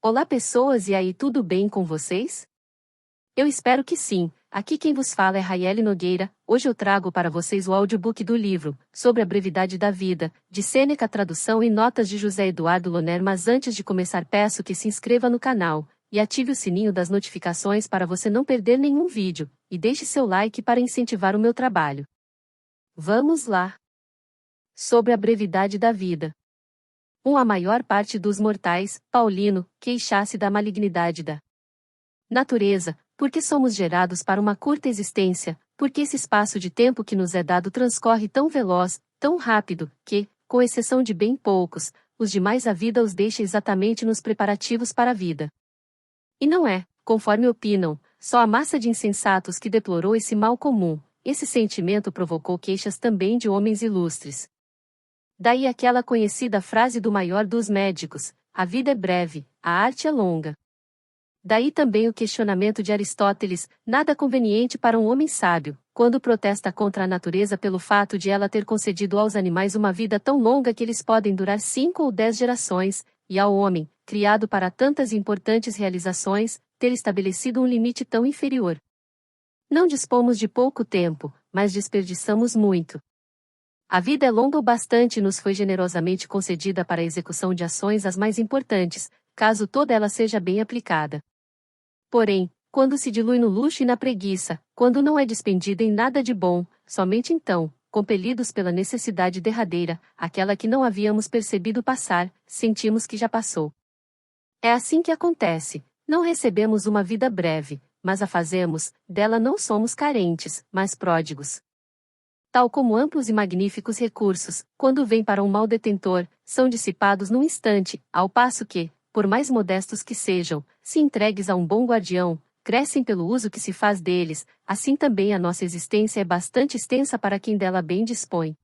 Olá pessoas, e aí, tudo bem com vocês? Eu espero que sim. Aqui quem vos fala é Raiele Nogueira. Hoje eu trago para vocês o audiobook do livro Sobre a Brevidade da Vida, de Sêneca, tradução e notas de José Eduardo Loner. Mas antes de começar, peço que se inscreva no canal e ative o sininho das notificações para você não perder nenhum vídeo, e deixe seu like para incentivar o meu trabalho. Vamos lá! Sobre a brevidade da vida. A maior parte dos mortais, Paulino, queixa-se da malignidade da natureza, porque somos gerados para uma curta existência, porque esse espaço de tempo que nos é dado transcorre tão veloz, tão rápido, que, com exceção de bem poucos, os demais a vida os deixa exatamente nos preparativos para a vida. E não é, conforme opinam, só a massa de insensatos que deplorou esse mal comum. Esse sentimento provocou queixas também de homens ilustres. Daí aquela conhecida frase do maior dos médicos: a vida é breve, a arte é longa. Daí também o questionamento de Aristóteles: nada conveniente para um homem sábio, quando protesta contra a natureza pelo fato de ela ter concedido aos animais uma vida tão longa que eles podem durar 5 ou 10 gerações, e ao homem, criado para tantas importantes realizações, ter estabelecido um limite tão inferior. Não dispomos de pouco tempo, mas desperdiçamos muito. A vida é longa o bastante e nos foi generosamente concedida para a execução de ações as mais importantes, caso toda ela seja bem aplicada. Porém, quando se dilui no luxo e na preguiça, quando não é despendida em nada de bom, somente então, compelidos pela necessidade derradeira, aquela que não havíamos percebido passar, sentimos que já passou. É assim que acontece: não recebemos uma vida breve, mas a fazemos, dela não somos carentes, mas pródigos. Tal como amplos e magníficos recursos, quando vêm para um mau detentor, são dissipados num instante, ao passo que, por mais modestos que sejam, se entregues a um bom guardião, crescem pelo uso que se faz deles. Assim também a nossa existência é bastante extensa para quem dela bem dispõe.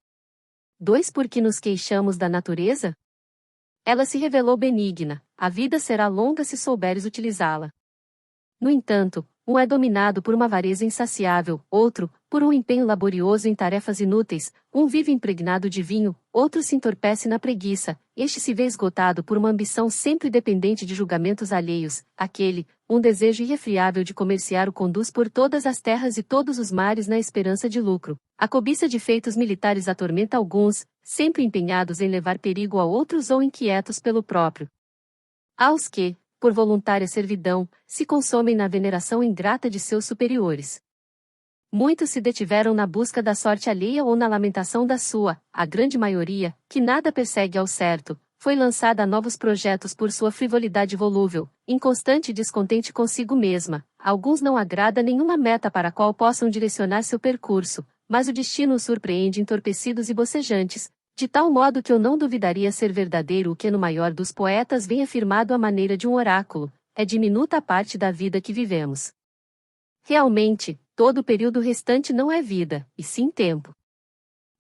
2. Por que nos queixamos da natureza? Ela se revelou benigna, a vida será longa se souberes utilizá-la. No entanto, um é dominado por uma avareza insaciável, outro, por um empenho laborioso em tarefas inúteis, um vive impregnado de vinho, outro se entorpece na preguiça, este se vê esgotado por uma ambição sempre dependente de julgamentos alheios, aquele, um desejo irrefriável de comerciar o conduz por todas as terras e todos os mares na esperança de lucro. A cobiça de feitos militares atormenta alguns, sempre empenhados em levar perigo a outros ou inquietos pelo próprio. Aos que, por voluntária servidão, se consomem na veneração ingrata de seus superiores. Muitos se detiveram na busca da sorte alheia ou na lamentação da sua. A grande maioria, que nada persegue ao certo, foi lançada a novos projetos por sua frivolidade volúvel, inconstante e descontente consigo mesma. A alguns não agrada nenhuma meta para a qual possam direcionar seu percurso, mas o destino os surpreende entorpecidos e bocejantes, de tal modo que eu não duvidaria ser verdadeiro o que no maior dos poetas vem afirmado à maneira de um oráculo: é diminuta a parte da vida que vivemos. Realmente, todo o período restante não é vida, e sim tempo.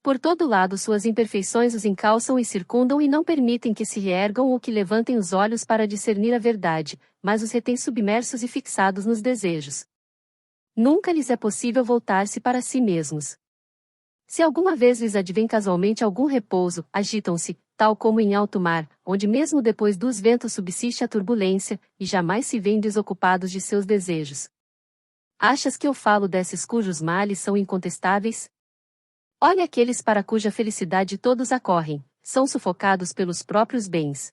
Por todo lado suas imperfeições os encalçam e circundam e não permitem que se reergam ou que levantem os olhos para discernir a verdade, mas os retêm submersos e fixados nos desejos. Nunca lhes é possível voltar-se para si mesmos. Se alguma vez lhes advém casualmente algum repouso, agitam-se, tal como em alto mar, onde mesmo depois dos ventos subsiste a turbulência, e jamais se veem desocupados de seus desejos. Achas que eu falo desses cujos males são incontestáveis? Olha aqueles para cuja felicidade todos acorrem, são sufocados pelos próprios bens.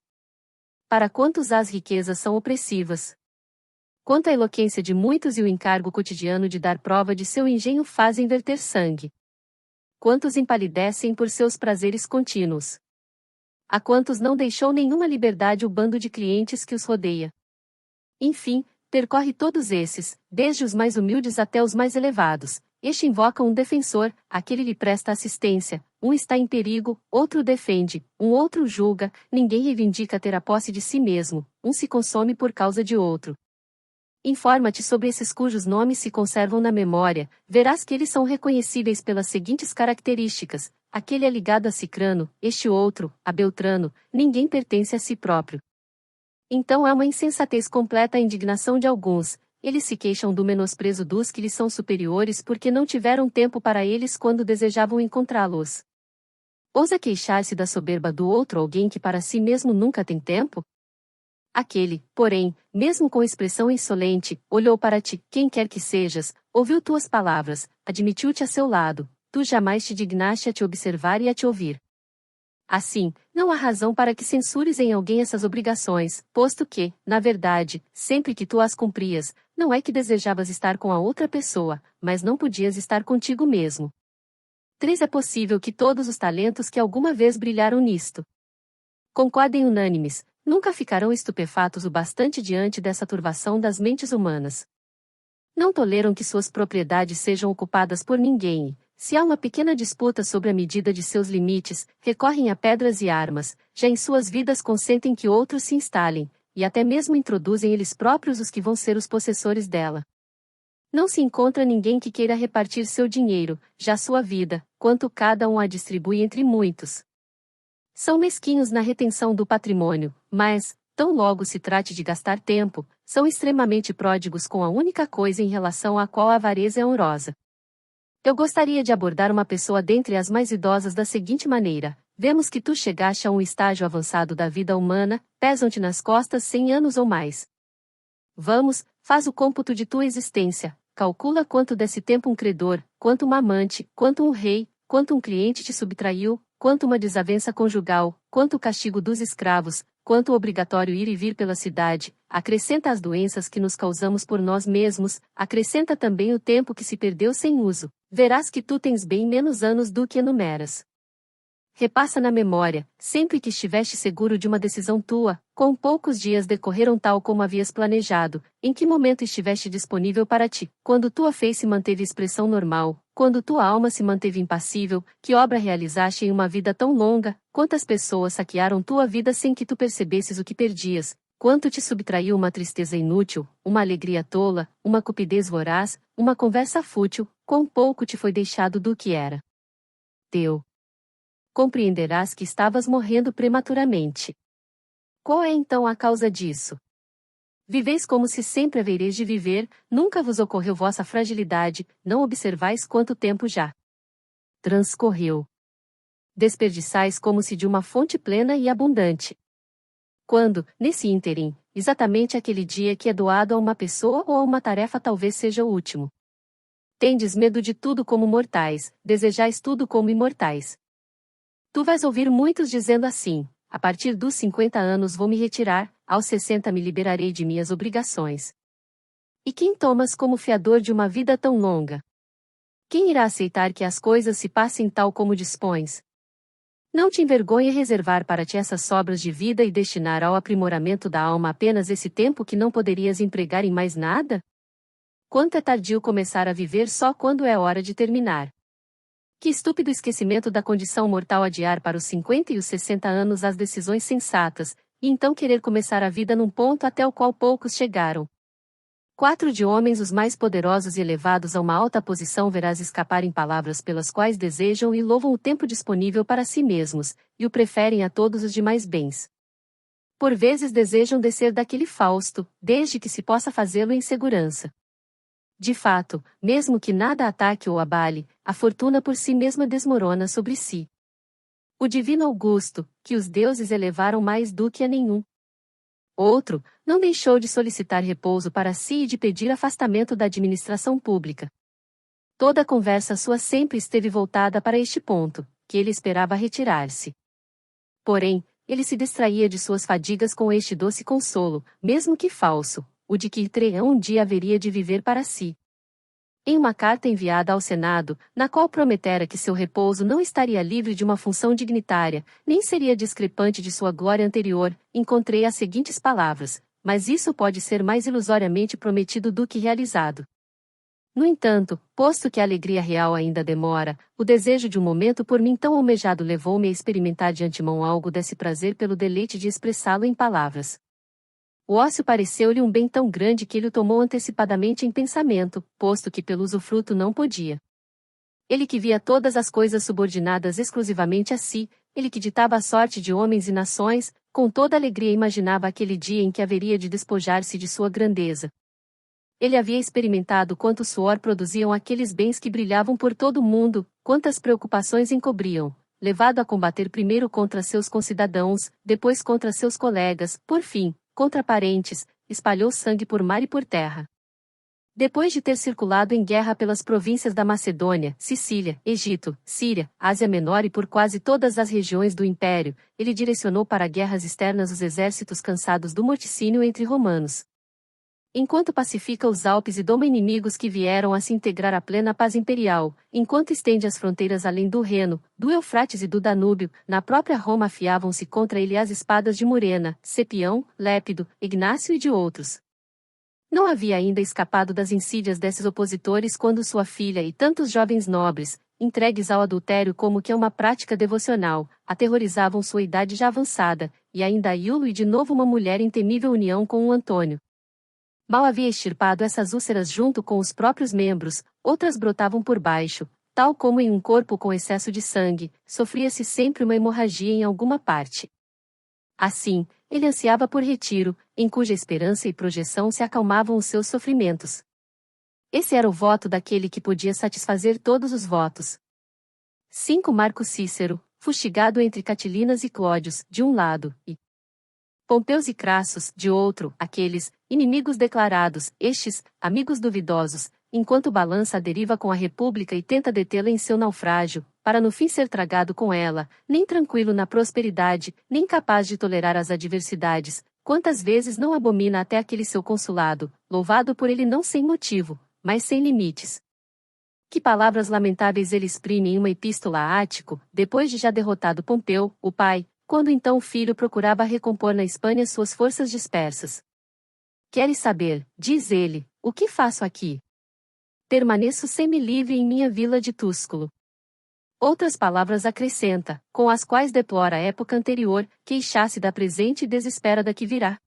Para quantos as riquezas são opressivas? Quanto a eloquência de muitos e o encargo cotidiano de dar prova de seu engenho fazem verter sangue. Quantos empalidecem por seus prazeres contínuos? A quantos não deixou nenhuma liberdade o bando de clientes que os rodeia? Enfim, percorre todos esses, desde os mais humildes até os mais elevados. Este invoca um defensor, aquele lhe presta assistência, um está em perigo, outro defende, um outro julga, ninguém reivindica ter a posse de si mesmo, um se consome por causa de outro. Informa-te sobre esses cujos nomes se conservam na memória, verás que eles são reconhecíveis pelas seguintes características: aquele é ligado a Cicrano, este outro, a Beltrano, ninguém pertence a si próprio. Então é uma insensatez completa a indignação de alguns, eles se queixam do menosprezo dos que lhes são superiores porque não tiveram tempo para eles quando desejavam encontrá-los. Ousa queixar-se da soberba do outro alguém que para si mesmo nunca tem tempo? Aquele, porém, mesmo com expressão insolente, olhou para ti, quem quer que sejas, ouviu tuas palavras, admitiu-te a seu lado, tu jamais te dignaste a te observar e a te ouvir. Assim, não há razão para que censures em alguém essas obrigações, posto que, na verdade, sempre que tu as cumprias, não é que desejavas estar com a outra pessoa, mas não podias estar contigo mesmo. 3. É possível que todos os talentos que alguma vez brilharam nisto concordem unânimes, nunca ficarão estupefatos o bastante diante dessa turvação das mentes humanas. Não toleram que suas propriedades sejam ocupadas por ninguém. Se há uma pequena disputa sobre a medida de seus limites, recorrem a pedras e armas, já em suas vidas consentem que outros se instalem, e até mesmo introduzem eles próprios os que vão ser os possessores dela. Não se encontra ninguém que queira repartir seu dinheiro, já sua vida, quanto cada um a distribui entre muitos. São mesquinhos na retenção do patrimônio, mas, tão logo se trate de gastar tempo, são extremamente pródigos com a única coisa em relação à qual a avareza é honrosa. Eu gostaria de abordar uma pessoa dentre as mais idosas da seguinte maneira: vemos que tu chegaste a um estágio avançado da vida humana, pesam-te nas costas 100 anos ou mais. Vamos, faz o cômputo de tua existência, calcula quanto desse tempo um credor, quanto uma amante, quanto um rei, quanto um cliente te subtraiu, quanto uma desavença conjugal, quanto o castigo dos escravos, quanto o obrigatório ir e vir pela cidade, acrescenta as doenças que nos causamos por nós mesmos, acrescenta também o tempo que se perdeu sem uso, verás que tu tens bem menos anos do que enumeras. Repassa na memória, sempre que estiveste seguro de uma decisão tua, com poucos dias decorreram tal como havias planejado, em que momento estiveste disponível para ti, quando tua face manteve expressão normal, quando tua alma se manteve impassível, que obra realizaste em uma vida tão longa, quantas pessoas saquearam tua vida sem que tu percebesses o que perdias, quanto te subtraiu uma tristeza inútil, uma alegria tola, uma cupidez voraz, uma conversa fútil, quão pouco te foi deixado do que era teu. Compreenderás que estavas morrendo prematuramente. Qual é então a causa disso? Viveis como se sempre havereis de viver, nunca vos ocorreu vossa fragilidade, não observais quanto tempo já transcorreu. Desperdiçais como se de uma fonte plena e abundante. Quando, nesse ínterim, exatamente aquele dia que é doado a uma pessoa ou a uma tarefa talvez seja o último. Tendes medo de tudo como mortais, desejais tudo como imortais. Tu vais ouvir muitos dizendo assim: a partir dos 50 anos vou me retirar, aos 60 me liberarei de minhas obrigações. E quem tomas como fiador de uma vida tão longa? Quem irá aceitar que as coisas se passem tal como dispões? Não te envergonhe reservar para ti essas sobras de vida e destinar ao aprimoramento da alma apenas esse tempo que não poderias empregar em mais nada? Quanto é tardio começar a viver só quando é hora de terminar. Que estúpido esquecimento da condição mortal adiar para os 50 e os 60 anos as decisões sensatas, e então querer começar a vida num ponto até o qual poucos chegaram. 4 de homens os mais poderosos e elevados a uma alta posição verás escapar em palavras pelas quais desejam e louvam o tempo disponível para si mesmos, e o preferem a todos os demais bens. Por vezes desejam descer daquele Fausto, desde que se possa fazê-lo em segurança. De fato, mesmo que nada ataque ou abale, a fortuna por si mesma desmorona sobre si. O divino Augusto, que os deuses elevaram mais do que a nenhum outro, não deixou de solicitar repouso para si e de pedir afastamento da administração pública. Toda a conversa sua sempre esteve voltada para este ponto, que ele esperava retirar-se. Porém, ele se distraía de suas fadigas com este doce consolo, mesmo que falso, o de que Treão um dia haveria de viver para si. Em uma carta enviada ao Senado, na qual prometera que seu repouso não estaria livre de uma função dignitária, nem seria discrepante de sua glória anterior, encontrei as seguintes palavras: mas isso pode ser mais ilusoriamente prometido do que realizado. No entanto, posto que a alegria real ainda demora, o desejo de um momento por mim tão almejado levou-me a experimentar de antemão algo desse prazer pelo deleite de expressá-lo em palavras. O ócio pareceu-lhe um bem tão grande que ele o tomou antecipadamente em pensamento, posto que pelo usufruto não podia. Ele que via todas as coisas subordinadas exclusivamente a si, ele que ditava a sorte de homens e nações, com toda alegria imaginava aquele dia em que haveria de despojar-se de sua grandeza. Ele havia experimentado quanto suor produziam aqueles bens que brilhavam por todo o mundo, quantas preocupações encobriam, levado a combater primeiro contra seus concidadãos, depois contra seus colegas, por fim, contra parentes, espalhou sangue por mar e por terra. Depois de ter circulado em guerra pelas províncias da Macedônia, Sicília, Egito, Síria, Ásia Menor e por quase todas as regiões do Império, ele direcionou para guerras externas os exércitos cansados do morticínio entre romanos. Enquanto pacifica os Alpes e doma inimigos que vieram a se integrar à plena paz imperial, enquanto estende as fronteiras além do Reno, do Eufrates e do Danúbio, na própria Roma afiavam-se contra ele as espadas de Murena, Cepião, Lépido, Ignácio e de outros. Não havia ainda escapado das insídias desses opositores quando sua filha e tantos jovens nobres, entregues ao adultério como que a uma prática devocional, aterrorizavam sua idade já avançada, e ainda Iulo e de novo uma mulher em temível união com o Antônio. Mal havia extirpado essas úlceras junto com os próprios membros, outras brotavam por baixo, tal como em um corpo com excesso de sangue, sofria-se sempre uma hemorragia em alguma parte. Assim, ele ansiava por retiro, em cuja esperança e projeção se acalmavam os seus sofrimentos. Esse era o voto daquele que podia satisfazer todos os votos. 5 Marco Cícero, fustigado entre Catilinas e Clódios, de um lado, e Pompeus e Crassus, de outro, aqueles, inimigos declarados, estes, amigos duvidosos, enquanto balança a deriva com a República e tenta detê-la em seu naufrágio, para no fim ser tragado com ela, nem tranquilo na prosperidade, nem capaz de tolerar as adversidades, quantas vezes não abomina até aquele seu consulado, louvado por ele não sem motivo, mas sem limites. Que palavras lamentáveis ele exprime em uma epístola a Ático, depois de já derrotado Pompeu, o pai, quando então o filho procurava recompor na Espanha suas forças dispersas. Queres saber, diz ele, o que faço aqui? Permaneço semi-livre em minha vila de Túsculo. Outras palavras acrescenta, com as quais deplora a época anterior, queixa-se da presente e desespera da que virá.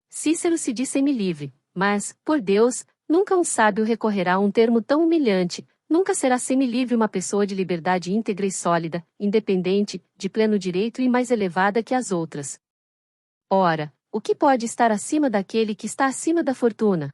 Cícero se diz semi-livre, mas, por Deus, nunca um sábio recorrerá a um termo tão humilhante, nunca será semi-livre uma pessoa de liberdade íntegra e sólida, independente, de pleno direito e mais elevada que as outras. Ora, o que pode estar acima daquele que está acima da fortuna?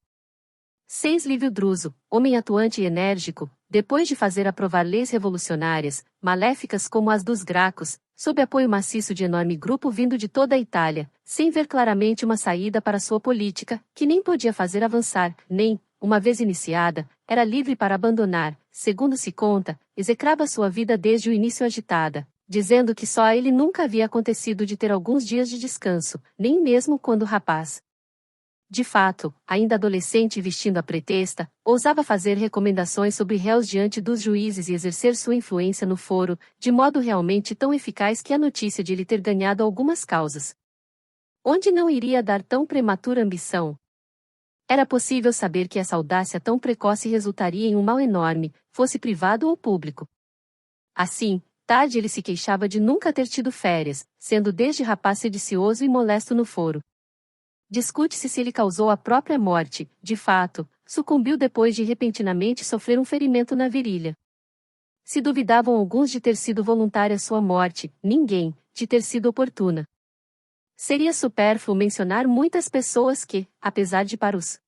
6 Lívio Druso, homem atuante e enérgico, depois de fazer aprovar leis revolucionárias, maléficas como as dos Gracos, sob apoio maciço de enorme grupo vindo de toda a Itália, sem ver claramente uma saída para sua política, que nem podia fazer avançar, nem, uma vez iniciada, era livre para abandonar, segundo se conta, execrava sua vida desde o início agitada, dizendo que só a ele nunca havia acontecido de ter alguns dias de descanso, nem mesmo quando rapaz. De fato, ainda adolescente e vestindo a pretexta, ousava fazer recomendações sobre réus diante dos juízes e exercer sua influência no foro, de modo realmente tão eficaz que a notícia de lhe ter ganhado algumas causas. Onde não iria dar tão prematura ambição? Era possível saber que essa audácia tão precoce resultaria em um mal enorme, fosse privado ou público. Assim, tarde ele se queixava de nunca ter tido férias, sendo desde rapaz sedicioso e molesto no foro. Discute-se se ele causou a própria morte, de fato, sucumbiu depois de repentinamente sofrer um ferimento na virilha. Se duvidavam alguns de ter sido voluntária sua morte, ninguém, de ter sido oportuna. Seria supérfluo mencionar muitas pessoas que, apesar de para os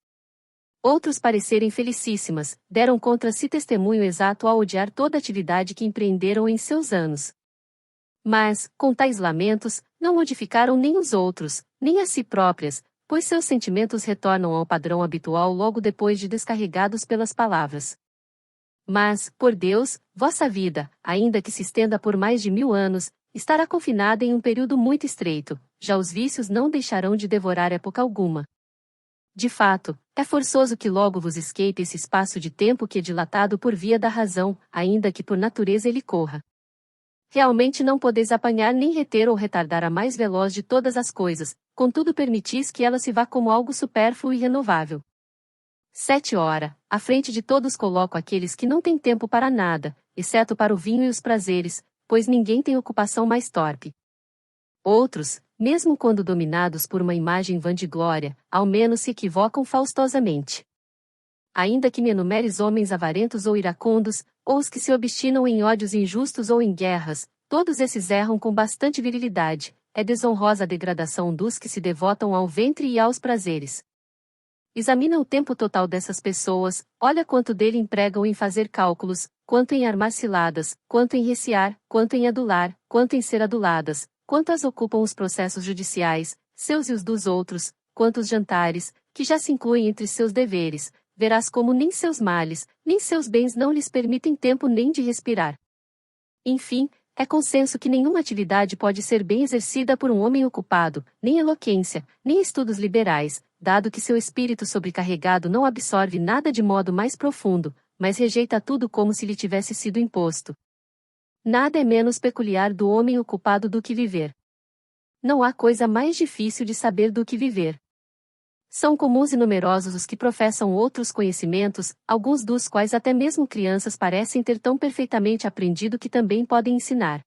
outros parecerem felicíssimas, deram contra si testemunho exato ao odiar toda a atividade que empreenderam em seus anos. Mas, com tais lamentos, não modificaram nem os outros, nem a si próprias, pois seus sentimentos retornam ao padrão habitual logo depois de descarregados pelas palavras. Mas, por Deus, vossa vida, ainda que se estenda por mais de 1000 anos, estará confinada em um período muito estreito, já os vícios não deixarão de devorar época alguma. De fato, é forçoso que logo vos escape esse espaço de tempo que é dilatado por via da razão, ainda que por natureza ele corra. Realmente não podeis apanhar nem reter ou retardar a mais veloz de todas as coisas, contudo permitis que ela se vá como algo supérfluo e renovável. 7 Ora, à frente de todos coloco aqueles que não têm tempo para nada, exceto para o vinho e os prazeres, pois ninguém tem ocupação mais torpe. Outros, mesmo quando dominados por uma imagem vã de glória, ao menos se equivocam faustosamente. Ainda que me enumeres homens avarentos ou iracundos, ou os que se obstinam em ódios injustos ou em guerras, todos esses erram com bastante virilidade, é desonrosa a degradação dos que se devotam ao ventre e aos prazeres. Examina o tempo total dessas pessoas, olha quanto dele empregam em fazer cálculos, quanto em armar ciladas, quanto em recear, quanto em adular, quanto em ser aduladas, quanto as ocupam os processos judiciais, seus e os dos outros, quanto os jantares, que já se incluem entre seus deveres, verás como nem seus males, nem seus bens não lhes permitem tempo nem de respirar. Enfim, é consenso que nenhuma atividade pode ser bem exercida por um homem ocupado, nem eloquência, nem estudos liberais, dado que seu espírito sobrecarregado não absorve nada de modo mais profundo, mas rejeita tudo como se lhe tivesse sido imposto. Nada é menos peculiar do homem ocupado do que viver. Não há coisa mais difícil de saber do que viver. São comuns e numerosos os que professam outros conhecimentos, alguns dos quais até mesmo crianças parecem ter tão perfeitamente aprendido que também podem ensinar.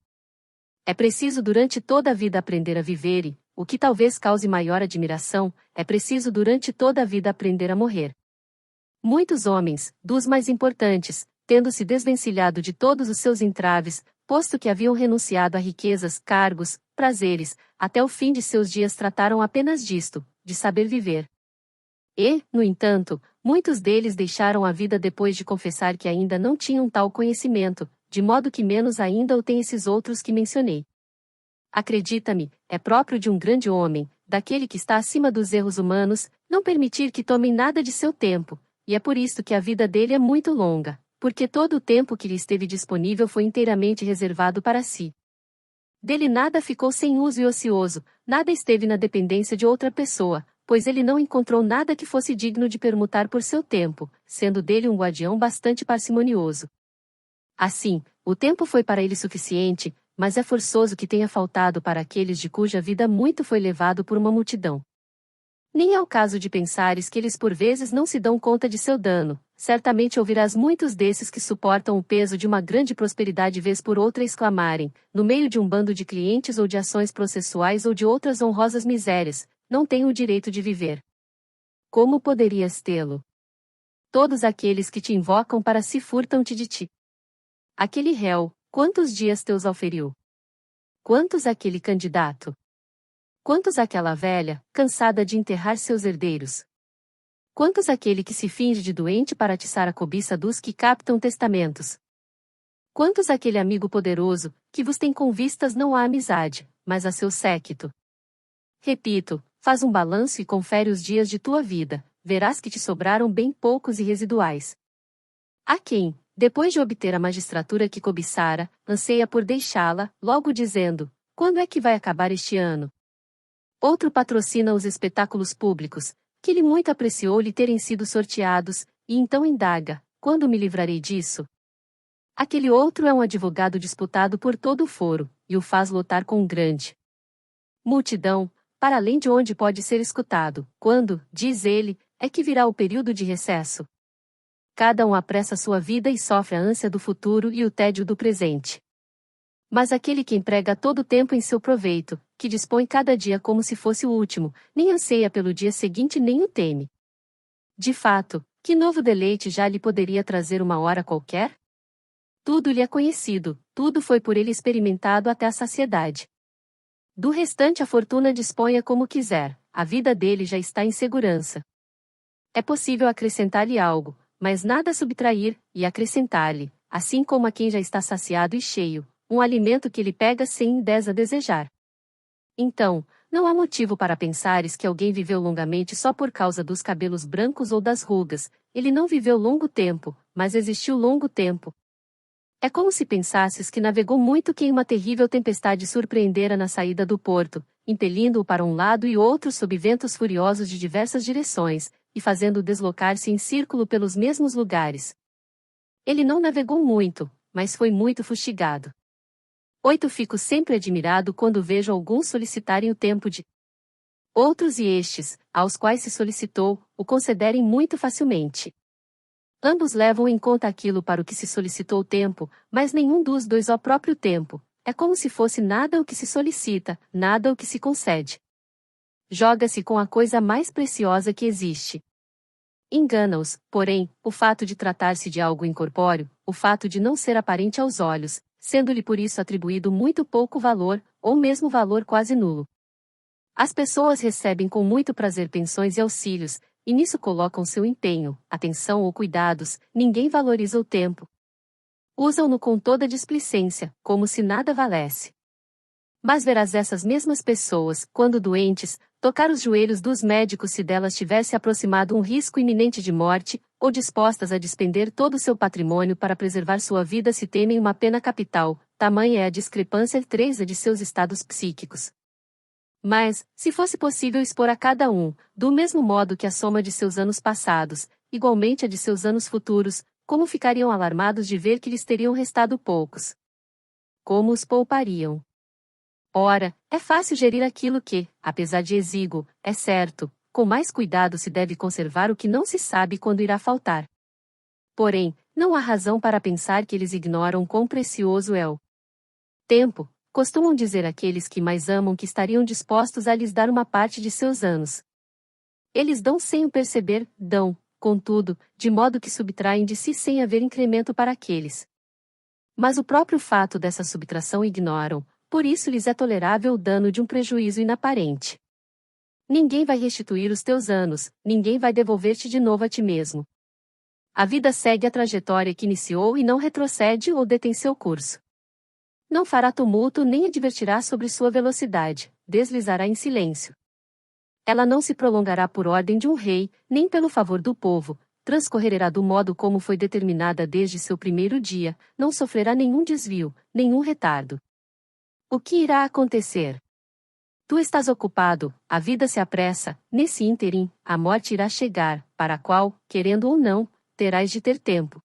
É preciso durante toda a vida aprender a viver e, o que talvez cause maior admiração, é preciso durante toda a vida aprender a morrer. Muitos homens, dos mais importantes, tendo se desvencilhado de todos os seus entraves, posto que haviam renunciado a riquezas, cargos, prazeres, até o fim de seus dias trataram apenas disto, de saber viver. E, no entanto, muitos deles deixaram a vida depois de confessar que ainda não tinham tal conhecimento, de modo que menos ainda o têm esses outros que mencionei. Acredita-me, é próprio de um grande homem, daquele que está acima dos erros humanos, não permitir que tomem nada de seu tempo, e é por isto que a vida dele é muito longa, porque todo o tempo que lhe esteve disponível foi inteiramente reservado para si. Dele nada ficou sem uso e ocioso, nada esteve na dependência de outra pessoa, pois ele não encontrou nada que fosse digno de permutar por seu tempo, sendo dele um guardião bastante parcimonioso. Assim, o tempo foi para ele suficiente, mas é forçoso que tenha faltado para aqueles de cuja vida muito foi levado por uma multidão. Nem é o caso de pensares que eles por vezes não se dão conta de seu dano, certamente ouvirás muitos desses que suportam o peso de uma grande prosperidade vez por outra exclamarem, no meio de um bando de clientes ou de ações processuais ou de outras honrosas misérias, não tenho o direito de viver. Como poderias tê-lo? Todos aqueles que te invocam para si furtam-te de ti. Aquele réu, quantos dias teus auferiu? Quantos aquele candidato? Quantos aquela velha, cansada de enterrar seus herdeiros? Quantos aquele que se finge de doente para atiçar a cobiça dos que captam testamentos? Quantos aquele amigo poderoso, que vos tem com vistas não à amizade, mas a seu séquito? Repito, faz um balanço e confere os dias de tua vida, verás que te sobraram bem poucos e residuais. Há quem, depois de obter a magistratura que cobiçara, anseia por deixá-la, logo dizendo, quando é que vai acabar este ano? Outro patrocina os espetáculos públicos, que ele muito apreciou lhe terem sido sorteados, e então indaga, quando me livrarei disso? Aquele outro é um advogado disputado por todo o foro, e o faz lotar com grande multidão, para além de onde pode ser escutado, quando, diz ele, é que virá o período de recesso. Cada um apressa sua vida e sofre a ânsia do futuro e o tédio do presente. Mas aquele que emprega todo o tempo em seu proveito, que dispõe cada dia como se fosse o último, nem anseia pelo dia seguinte nem o teme. De fato, que novo deleite já lhe poderia trazer uma hora qualquer? Tudo lhe é conhecido, tudo foi por ele experimentado até a saciedade. Do restante a fortuna disponha como quiser, a vida dele já está em segurança. É possível acrescentar-lhe algo, mas nada subtrair, e acrescentar-lhe, assim como a quem já está saciado e cheio, um alimento que ele pega sem a desejar. Então, não há motivo para pensares que alguém viveu longamente só por causa dos cabelos brancos ou das rugas, ele não viveu longo tempo, mas existiu longo tempo. É como se pensasses que navegou muito que em uma terrível tempestade surpreendera na saída do porto, impelindo-o para um lado e outro sob ventos furiosos de diversas direções, e fazendo-o deslocar-se em círculo pelos mesmos lugares. Ele não navegou muito, mas foi muito fustigado. Fico sempre admirado quando vejo alguns solicitarem o tempo de outros e estes, aos quais se solicitou, o concederem muito facilmente. Ambos levam em conta aquilo para o que se solicitou o tempo, mas nenhum dos dois ao próprio tempo. É como se fosse nada o que se solicita, nada o que se concede. Joga-se com a coisa mais preciosa que existe. Engana-os, porém, o fato de tratar-se de algo incorpóreo, o fato de não ser aparente aos olhos, sendo-lhe por isso atribuído muito pouco valor, ou mesmo valor quase nulo. As pessoas recebem com muito prazer pensões e auxílios, e nisso colocam seu empenho, atenção ou cuidados, ninguém valoriza o tempo. Usam-no com toda displicência, como se nada valesse. Mas verás essas mesmas pessoas, quando doentes, tocar os joelhos dos médicos se delas tivesse aproximado um risco iminente de morte, ou dispostas a despender todo o seu patrimônio para preservar sua vida se temem uma pena capital, tamanha é a discrepância de seus estados psíquicos. Mas, se fosse possível expor a cada um, do mesmo modo que a soma de seus anos passados, igualmente a de seus anos futuros, como ficariam alarmados de ver que lhes teriam restado poucos? Como os poupariam? Ora, é fácil gerir aquilo que, apesar de exíguo, é certo, com mais cuidado se deve conservar o que não se sabe quando irá faltar. Porém, não há razão para pensar que eles ignoram quão precioso é o tempo. Costumam dizer aqueles que mais amam que estariam dispostos a lhes dar uma parte de seus anos. Eles dão sem o perceber, dão, contudo, de modo que subtraem de si sem haver incremento para aqueles. Mas o próprio fato dessa subtração ignoram, por isso lhes é tolerável o dano de um prejuízo inaparente. Ninguém vai restituir os teus anos, ninguém vai devolver-te de novo a ti mesmo. A vida segue a trajetória que iniciou e não retrocede ou detém seu curso. Não fará tumulto nem advertirá sobre sua velocidade, deslizará em silêncio. Ela não se prolongará por ordem de um rei, nem pelo favor do povo, transcorrerá do modo como foi determinada desde seu primeiro dia, não sofrerá nenhum desvio, nenhum retardo. O que irá acontecer? Tu estás ocupado, a vida se apressa, nesse ínterim, a morte irá chegar, para a qual, querendo ou não, terás de ter tempo.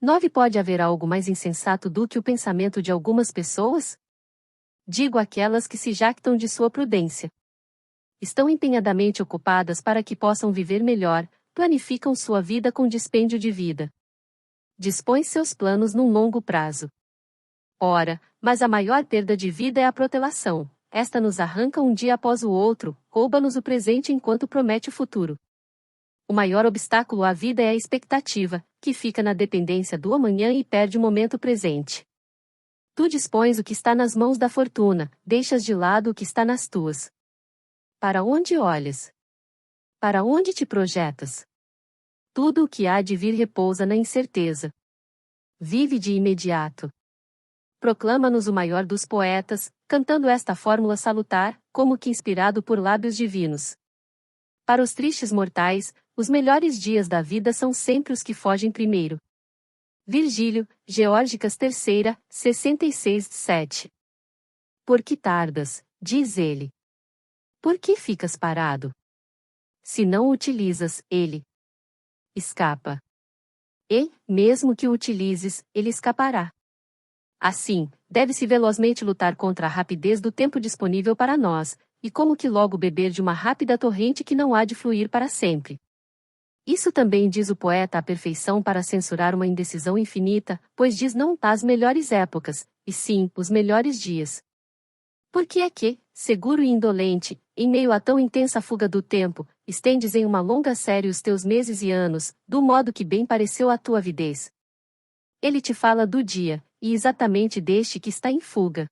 9 Pode haver algo mais insensato do que o pensamento de algumas pessoas? Digo aquelas que se jactam de sua prudência. Estão empenhadamente ocupadas para que possam viver melhor, planificam sua vida com dispêndio de vida. Dispõem seus planos num longo prazo. Ora, mas a maior perda de vida é a protelação. Esta nos arranca um dia após o outro, rouba-nos o presente enquanto promete o futuro. O maior obstáculo à vida é a expectativa, que fica na dependência do amanhã e perde o momento presente. Tu dispões o que está nas mãos da fortuna, deixas de lado o que está nas tuas. Para onde olhas? Para onde te projetas? Tudo o que há de vir repousa na incerteza. Vive de imediato. Proclama-nos o maior dos poetas, cantando esta fórmula salutar, como que inspirado por lábios divinos. Para os tristes mortais, os melhores dias da vida são sempre os que fogem primeiro. Virgílio, Geórgicas III, 66-7. Por que tardas, diz ele? Por que ficas parado? Se não o utilizas, ele escapa. E, mesmo que o utilizes, ele escapará. Assim, deve-se velozmente lutar contra a rapidez do tempo disponível para nós, e como que logo beber de uma rápida torrente que não há de fluir para sempre. Isso também diz o poeta à perfeição para censurar uma indecisão infinita, pois diz não as melhores épocas, e sim, os melhores dias. Porque é que, seguro e indolente, em meio a tão intensa fuga do tempo, estendes em uma longa série os teus meses e anos, do modo que bem pareceu a tua avidez. Ele te fala do dia, e exatamente deste que está em fuga.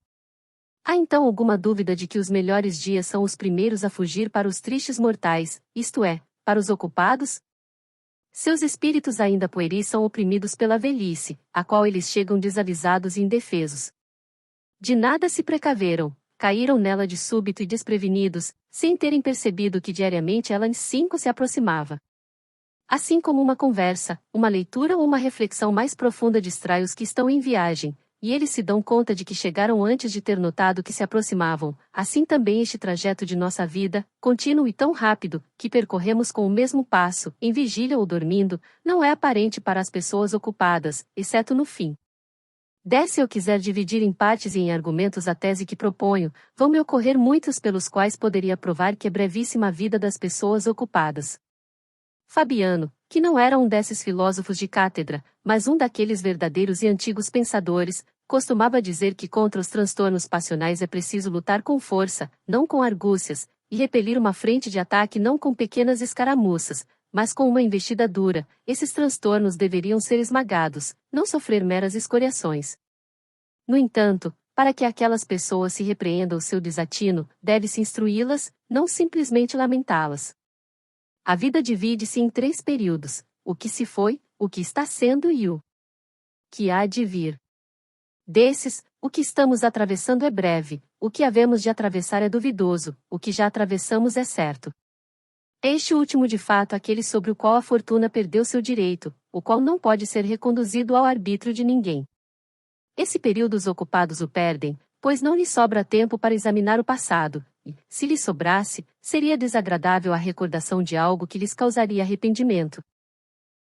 Há então alguma dúvida de que os melhores dias são os primeiros a fugir para os tristes mortais, isto é, para os ocupados? Seus espíritos ainda pueris são oprimidos pela velhice, a qual eles chegam desavisados e indefesos. De nada se precaveram, caíram nela de súbito e desprevenidos, sem terem percebido que diariamente ela em 5 se aproximava. Assim como uma conversa, uma leitura ou uma reflexão mais profunda distrai os que estão em viagem, e eles se dão conta de que chegaram antes de ter notado que se aproximavam, assim também este trajeto de nossa vida, contínuo e tão rápido, que percorremos com o mesmo passo, em vigília ou dormindo, não é aparente para as pessoas ocupadas, exceto no fim. Se eu quiser dividir em partes e em argumentos a tese que proponho, vão-me ocorrer muitos pelos quais poderia provar que é brevíssima a vida das pessoas ocupadas. Fabiano, que não era um desses filósofos de cátedra, mas um daqueles verdadeiros e antigos pensadores, costumava dizer que contra os transtornos passionais é preciso lutar com força, não com argúcias, e repelir uma frente de ataque não com pequenas escaramuças, mas com uma investida dura. Esses transtornos deveriam ser esmagados, não sofrer meras escoriações. No entanto, para que aquelas pessoas se repreendam o seu desatino, deve-se instruí-las, não simplesmente lamentá-las. A vida divide-se em 3 períodos: o que se foi, o que está sendo e o que há de vir. Desses, o que estamos atravessando é breve, o que havemos de atravessar é duvidoso, o que já atravessamos é certo. Este último de fato aquele sobre o qual a fortuna perdeu seu direito, o qual não pode ser reconduzido ao arbítrio de ninguém. Esse período os ocupados o perdem, pois não lhes sobra tempo para examinar o passado, e, se lhes sobrasse, seria desagradável a recordação de algo que lhes causaria arrependimento.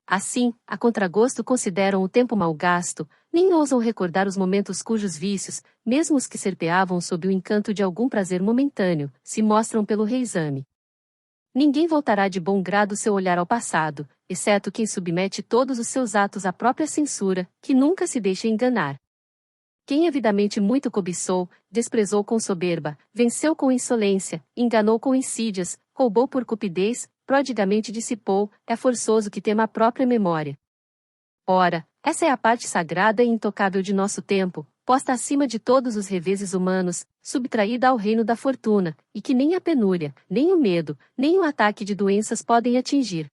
Assim, a contragosto consideram o tempo mal gasto, nem ousam recordar os momentos cujos vícios, mesmo os que serpeavam sob o encanto de algum prazer momentâneo, se mostram pelo reexame. Ninguém voltará de bom grado seu olhar ao passado, exceto quem submete todos os seus atos à própria censura, que nunca se deixa enganar. Quem avidamente muito cobiçou, desprezou com soberba, venceu com insolência, enganou com insídias, roubou por cupidez, prodigamente dissipou, é forçoso que tema a própria memória. Ora, essa é a parte sagrada e intocável de nosso tempo, posta acima de todos os reveses humanos, subtraída ao reino da fortuna, e que nem a penúria, nem o medo, nem o ataque de doenças podem atingir.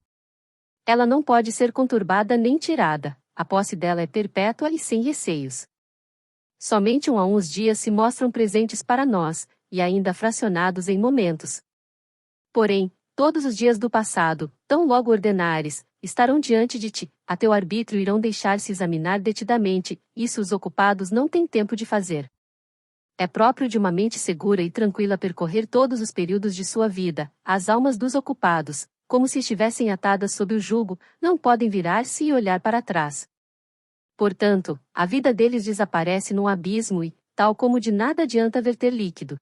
Ela não pode ser conturbada nem tirada, a posse dela é perpétua e sem receios. Somente a uns dias se mostram presentes para nós, e ainda fracionados em momentos. Porém, todos os dias do passado, tão logo ordenares, estarão diante de ti, a teu arbítrio irão deixar-se examinar detidamente, isso os ocupados não têm tempo de fazer. É próprio de uma mente segura e tranquila percorrer todos os períodos de sua vida, as almas dos ocupados, como se estivessem atadas sob o jugo, não podem virar-se e olhar para trás. Portanto, a vida deles desaparece num abismo e, tal como de nada adianta verter líquido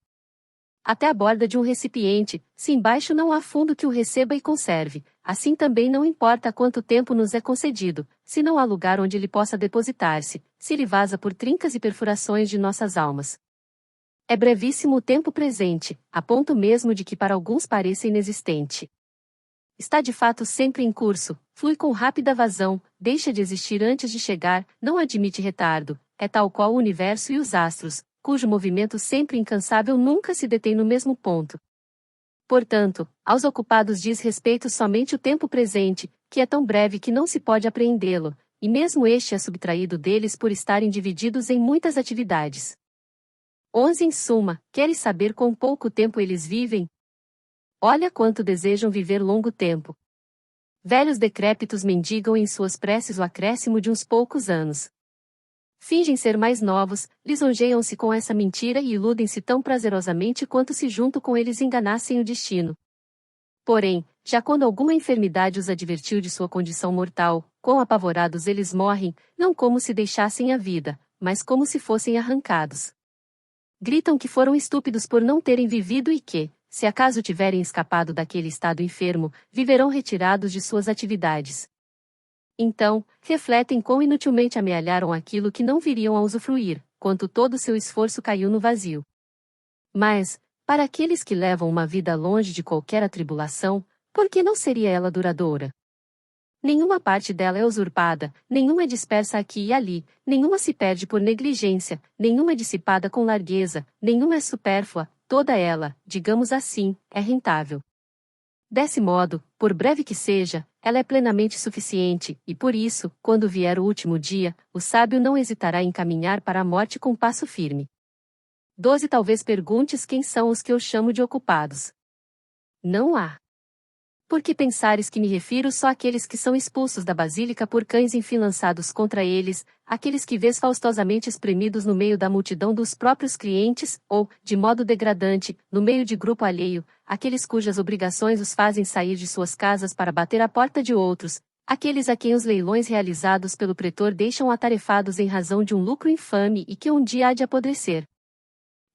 até a borda de um recipiente, se embaixo não há fundo que o receba e conserve, assim também não importa quanto tempo nos é concedido, se não há lugar onde ele possa depositar-se, se ele vaza por trincas e perfurações de nossas almas. É brevíssimo o tempo presente, a ponto mesmo de que para alguns pareça inexistente. Está de fato sempre em curso, flui com rápida vazão, deixa de existir antes de chegar, não admite retardo, é tal qual o universo e os astros, cujo movimento sempre incansável nunca se detém no mesmo ponto. Portanto, aos ocupados diz respeito somente o tempo presente, que é tão breve que não se pode apreendê-lo, e mesmo este é subtraído deles por estarem divididos em muitas atividades. 11 Em suma, queres saber quão pouco tempo eles vivem? Olha quanto desejam viver longo tempo. Velhos decrépitos mendigam em suas preces o acréscimo de uns poucos anos. Fingem ser mais novos, lisonjeiam-se com essa mentira e iludem-se tão prazerosamente quanto se junto com eles enganassem o destino. Porém, já quando alguma enfermidade os advertiu de sua condição mortal, quão apavorados eles morrem, não como se deixassem a vida, mas como se fossem arrancados. Gritam que foram estúpidos por não terem vivido e que, se acaso tiverem escapado daquele estado enfermo, viverão retirados de suas atividades. Então, refletem quão inutilmente amealharam aquilo que não viriam a usufruir, quanto todo seu esforço caiu no vazio. Mas, para aqueles que levam uma vida longe de qualquer atribulação, por que não seria ela duradoura? Nenhuma parte dela é usurpada, nenhuma é dispersa aqui e ali, nenhuma se perde por negligência, nenhuma é dissipada com largueza, nenhuma é supérflua, toda ela, digamos assim, é rentável. Desse modo, por breve que seja, ela é plenamente suficiente, e por isso, quando vier o último dia, o sábio não hesitará em caminhar para a morte com passo firme. 12 Talvez perguntes quem são os que eu chamo de ocupados. Não há. Por que pensares que me refiro só àqueles que são expulsos da basílica por cães enfim lançados contra eles, aqueles que vês faustosamente espremidos no meio da multidão dos próprios clientes, ou, de modo degradante, no meio de grupo alheio, aqueles cujas obrigações os fazem sair de suas casas para bater à porta de outros, aqueles a quem os leilões realizados pelo pretor deixam atarefados em razão de um lucro infame e que um dia há de apodrecer.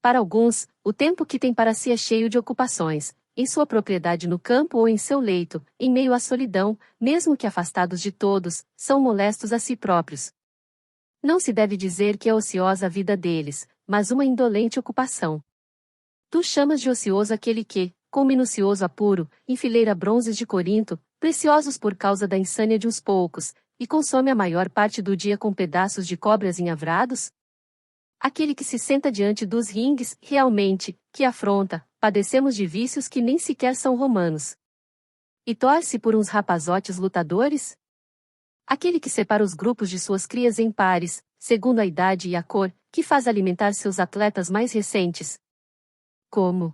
Para alguns, o tempo que tem para si é cheio de ocupações, em sua propriedade no campo ou em seu leito, em meio à solidão, mesmo que afastados de todos, são molestos a si próprios. Não se deve dizer que é ociosa a vida deles, mas uma indolente ocupação. Tu chamas de ocioso aquele que, com minucioso apuro, enfileira bronzes de Corinto, preciosos por causa da insânia de uns poucos, e consome a maior parte do dia com pedaços de cobras enhavrados? Aquele que se senta diante dos ringues, realmente, que afronta, padecemos de vícios que nem sequer são romanos. E torce por uns rapazotes lutadores? Aquele que separa os grupos de suas crias em pares, segundo a idade e a cor, que faz alimentar seus atletas mais recentes. Como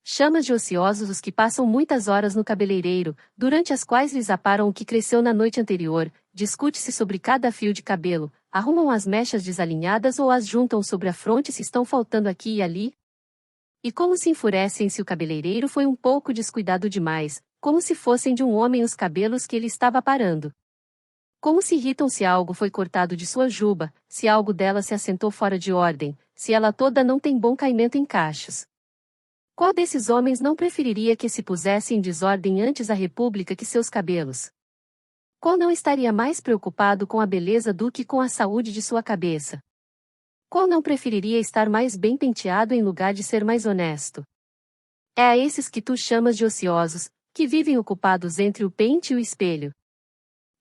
chama de ociosos os que passam muitas horas no cabeleireiro, durante as quais lhes aparam o que cresceu na noite anterior, discute-se sobre cada fio de cabelo, arrumam as mechas desalinhadas ou as juntam sobre a fronte se estão faltando aqui e ali. E como se enfurecem se o cabeleireiro foi um pouco descuidado demais, como se fossem de um homem os cabelos que ele estava aparando. Como se irritam se algo foi cortado de sua juba, se algo dela se assentou fora de ordem, se ela toda não tem bom caimento em cachos. Qual desses homens não preferiria que se pusesse em desordem antes a república que seus cabelos? Qual não estaria mais preocupado com a beleza do que com a saúde de sua cabeça? Qual não preferiria estar mais bem penteado em lugar de ser mais honesto? É a esses que tu chamas de ociosos, que vivem ocupados entre o pente e o espelho.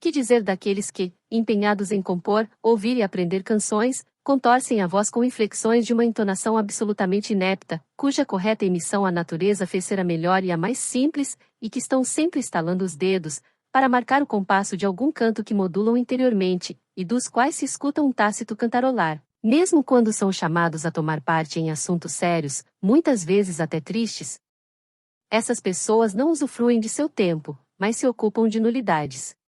Que dizer daqueles que, empenhados em compor, ouvir e aprender canções, contorcem a voz com inflexões de uma entonação absolutamente inepta, cuja correta emissão a natureza fez ser a melhor e a mais simples, e que estão sempre estalando os dedos, para marcar o compasso de algum canto que modulam interiormente, e dos quais se escuta um tácito cantarolar, mesmo quando são chamados a tomar parte em assuntos sérios, muitas vezes até tristes? Essas pessoas não usufruem de seu tempo, mas se ocupam de nulidades.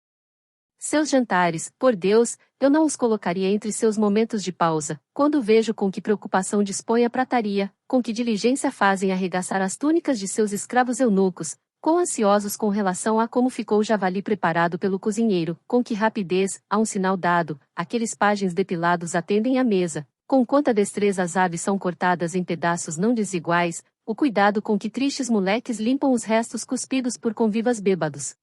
Seus jantares, por Deus, eu não os colocaria entre seus momentos de pausa, quando vejo com que preocupação dispõe a prataria, com que diligência fazem arregaçar as túnicas de seus escravos eunucos, quão ansiosos com relação a como ficou o javali preparado pelo cozinheiro, com que rapidez, a um sinal dado, aqueles pajens depilados atendem à mesa, com quanta destreza as aves são cortadas em pedaços não desiguais, o cuidado com que tristes moleques limpam os restos cuspidos por convivas bêbados.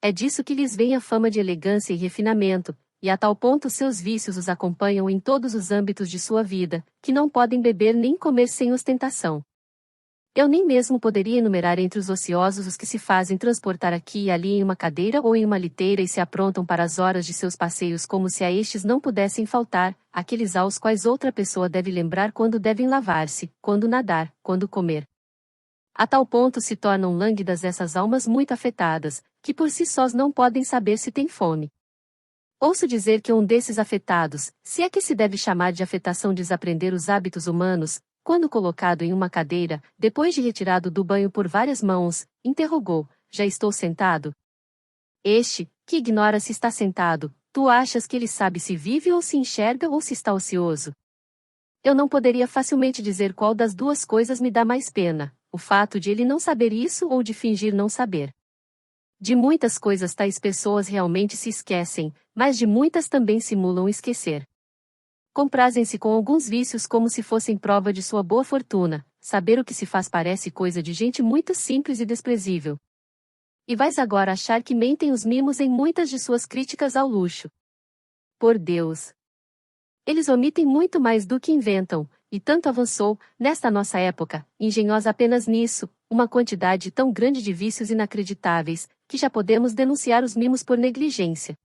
É disso que lhes vem a fama de elegância e refinamento, e a tal ponto seus vícios os acompanham em todos os âmbitos de sua vida, que não podem beber nem comer sem ostentação. Eu nem mesmo poderia enumerar entre os ociosos os que se fazem transportar aqui e ali em uma cadeira ou em uma liteira e se aprontam para as horas de seus passeios como se a estes não pudessem faltar, aqueles aos quais outra pessoa deve lembrar quando devem lavar-se, quando nadar, quando comer. A tal ponto se tornam lânguidas essas almas muito afetadas, que por si sós não podem saber se têm fome. Ouço dizer que um desses afetados, se é que se deve chamar de afetação desaprender os hábitos humanos, quando colocado em uma cadeira, depois de retirado do banho por várias mãos, interrogou: já estou sentado? Este, que ignora se está sentado, tu achas que ele sabe se vive ou se enxerga ou se está ocioso? Eu não poderia facilmente dizer qual das duas coisas me dá mais pena, o fato de ele não saber isso ou de fingir não saber. De muitas coisas tais pessoas realmente se esquecem, mas de muitas também simulam esquecer. Comprazem-se com alguns vícios como se fossem prova de sua boa fortuna, saber o que se faz parece coisa de gente muito simples e desprezível. E vais agora achar que mentem os mimos em muitas de suas críticas ao luxo. Por Deus! Eles omitem muito mais do que inventam, e tanto avançou, nesta nossa época, engenhosa apenas nisso, uma quantidade tão grande de vícios inacreditáveis, que já podemos denunciar os mimos por negligência.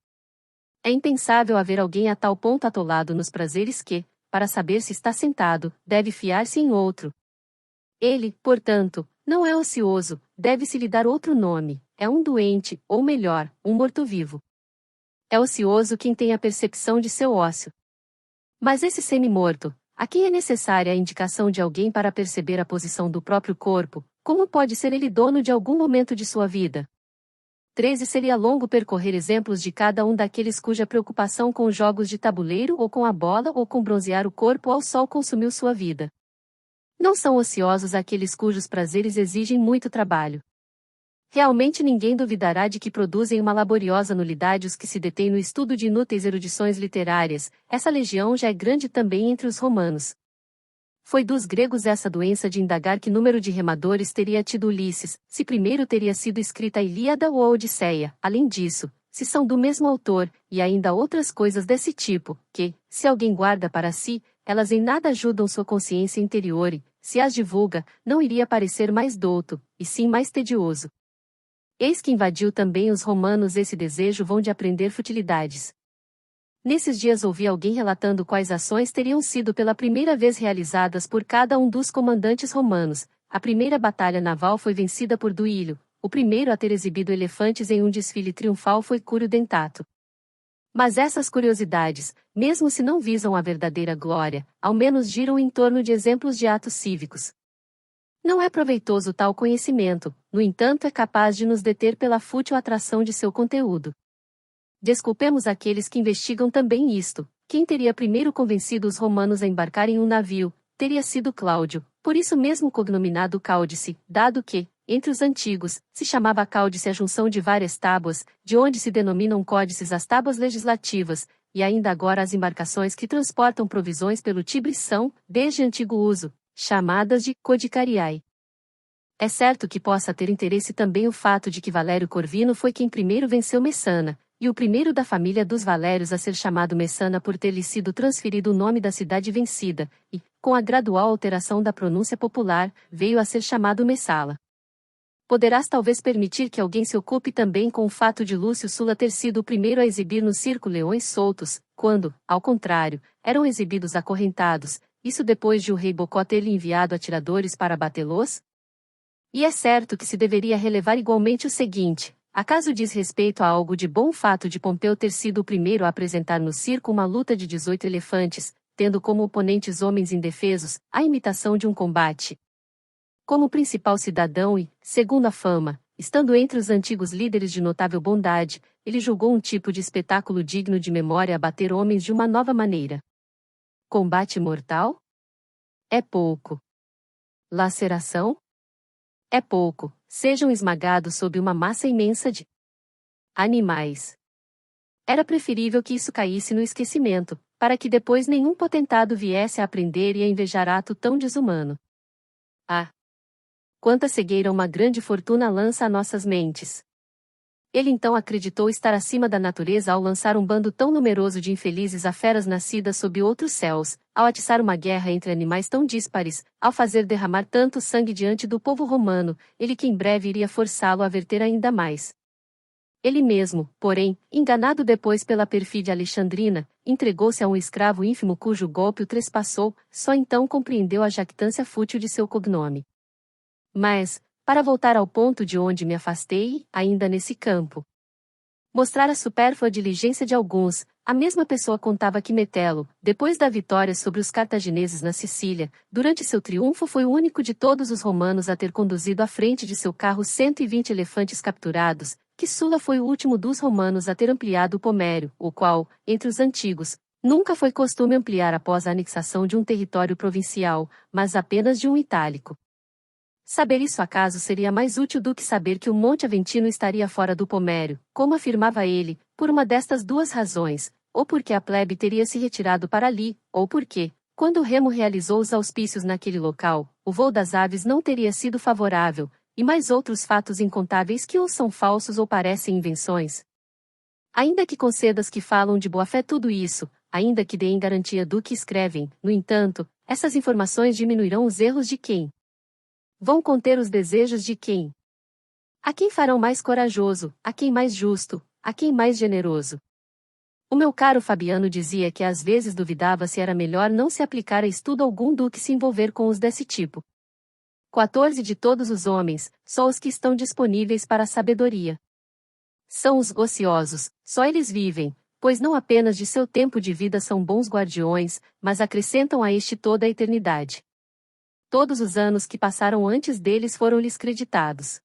É impensável haver alguém a tal ponto atolado nos prazeres que, para saber se está sentado, deve fiar-se em outro. Ele, portanto, não é ocioso, deve-se lhe dar outro nome, é um doente, ou melhor, um morto-vivo. É ocioso quem tem a percepção de seu ócio. Mas esse semi-morto, a quem é necessária a indicação de alguém para perceber a posição do próprio corpo, como pode ser ele dono de algum momento de sua vida? 13 Seria longo percorrer exemplos de cada um daqueles cuja preocupação com jogos de tabuleiro ou com a bola ou com bronzear o corpo ao sol consumiu sua vida. Não são ociosos aqueles cujos prazeres exigem muito trabalho. Realmente ninguém duvidará de que produzem uma laboriosa nulidade os que se detêm no estudo de inúteis erudições literárias, essa legião já é grande também entre os romanos. Foi dos gregos essa doença de indagar que número de remadores teria tido Ulisses, se primeiro teria sido escrita a Ilíada ou a Odisseia, além disso, se são do mesmo autor, e ainda outras coisas desse tipo, que, se alguém guarda para si, elas em nada ajudam sua consciência interior e, se as divulga, não iria parecer mais douto, e sim mais tedioso. Eis que invadiu também os romanos esse desejo vão de aprender futilidades. Nesses dias ouvi alguém relatando quais ações teriam sido pela primeira vez realizadas por cada um dos comandantes romanos. A primeira batalha naval foi vencida por Duílio, o primeiro a ter exibido elefantes em um desfile triunfal foi Cúrio Dentato. Mas essas curiosidades, mesmo se não visam a verdadeira glória, ao menos giram em torno de exemplos de atos cívicos. Não é proveitoso tal conhecimento, no entanto é capaz de nos deter pela fútil atração de seu conteúdo. Desculpemos aqueles que investigam também isto. Quem teria primeiro convencido os romanos a embarcar em um navio, teria sido Cláudio, por isso mesmo cognominado Cáudice, dado que, entre os antigos, se chamava cáudice a junção de várias tábuas, de onde se denominam códices as tábuas legislativas, e ainda agora as embarcações que transportam provisões pelo Tibre são, desde antigo uso, chamadas de codicariae. É certo que possa ter interesse também o fato de que Valério Corvino foi quem primeiro venceu Messana, e o primeiro da família dos Valérios a ser chamado Messana por ter-lhe sido transferido o nome da cidade vencida, e, com a gradual alteração da pronúncia popular, veio a ser chamado Messala. Poderás talvez permitir que alguém se ocupe também com o fato de Lúcio Sulla ter sido o primeiro a exibir no circo leões soltos, quando, ao contrário, eram exibidos acorrentados, isso depois de o rei Bocó ter-lhe enviado atiradores para batê-los? E é certo que se deveria relevar igualmente o seguinte: acaso diz respeito a algo de bom fato de Pompeu ter sido o primeiro a apresentar no circo uma luta de 18 elefantes, tendo como oponentes homens indefesos, a imitação de um combate? Como principal cidadão e, segundo a fama, estando entre os antigos líderes de notável bondade, ele julgou um tipo de espetáculo digno de memória abater homens de uma nova maneira. Combate mortal? É pouco. Laceração? É pouco, sejam esmagados sob uma massa imensa de animais. Era preferível que isso caísse no esquecimento, para que depois nenhum potentado viesse a aprender e a invejar ato tão desumano. Ah! Quanta cegueira uma grande fortuna lança a nossas mentes! Ele então acreditou estar acima da natureza ao lançar um bando tão numeroso de infelizes a feras nascidas sob outros céus, ao atiçar uma guerra entre animais tão díspares, ao fazer derramar tanto sangue diante do povo romano, ele que em breve iria forçá-lo a verter ainda mais. Ele mesmo, porém, enganado depois pela perfídia alexandrina, entregou-se a um escravo ínfimo cujo golpe o trespassou, só então compreendeu a jactância fútil de seu cognome. Mas, para voltar ao ponto de onde me afastei, ainda nesse campo. Mostrar a supérflua diligência de alguns, a mesma pessoa contava que Metelo, depois da vitória sobre os cartagineses na Sicília, durante seu triunfo foi o único de todos os romanos a ter conduzido à frente de seu carro 120 elefantes capturados, que Sulla foi o último dos romanos a ter ampliado o Pomério, o qual, entre os antigos, nunca foi costume ampliar após a anexação de um território provincial, mas apenas de um itálico. Saber isso acaso seria mais útil do que saber que o Monte Aventino estaria fora do Pomério, como afirmava ele, por uma destas duas razões, ou porque a plebe teria se retirado para ali, ou porque, quando Remo realizou os auspícios naquele local, o voo das aves não teria sido favorável, e mais outros fatos incontáveis que ou são falsos ou parecem invenções. Ainda que concedas que falam de boa-fé tudo isso, ainda que deem garantia do que escrevem, no entanto, essas informações diminuirão os erros de quem? Vão conter os desejos de quem? A quem farão mais corajoso, a quem mais justo, a quem mais generoso? O meu caro Fabiano dizia que às vezes duvidava se era melhor não se aplicar a estudo algum do que se envolver com os desse tipo. 14 de todos os homens, só os que estão disponíveis para a sabedoria. São os ociosos, só eles vivem, pois não apenas de seu tempo de vida são bons guardiões, mas acrescentam a este toda a eternidade. Todos os anos que passaram antes deles foram-lhes creditados.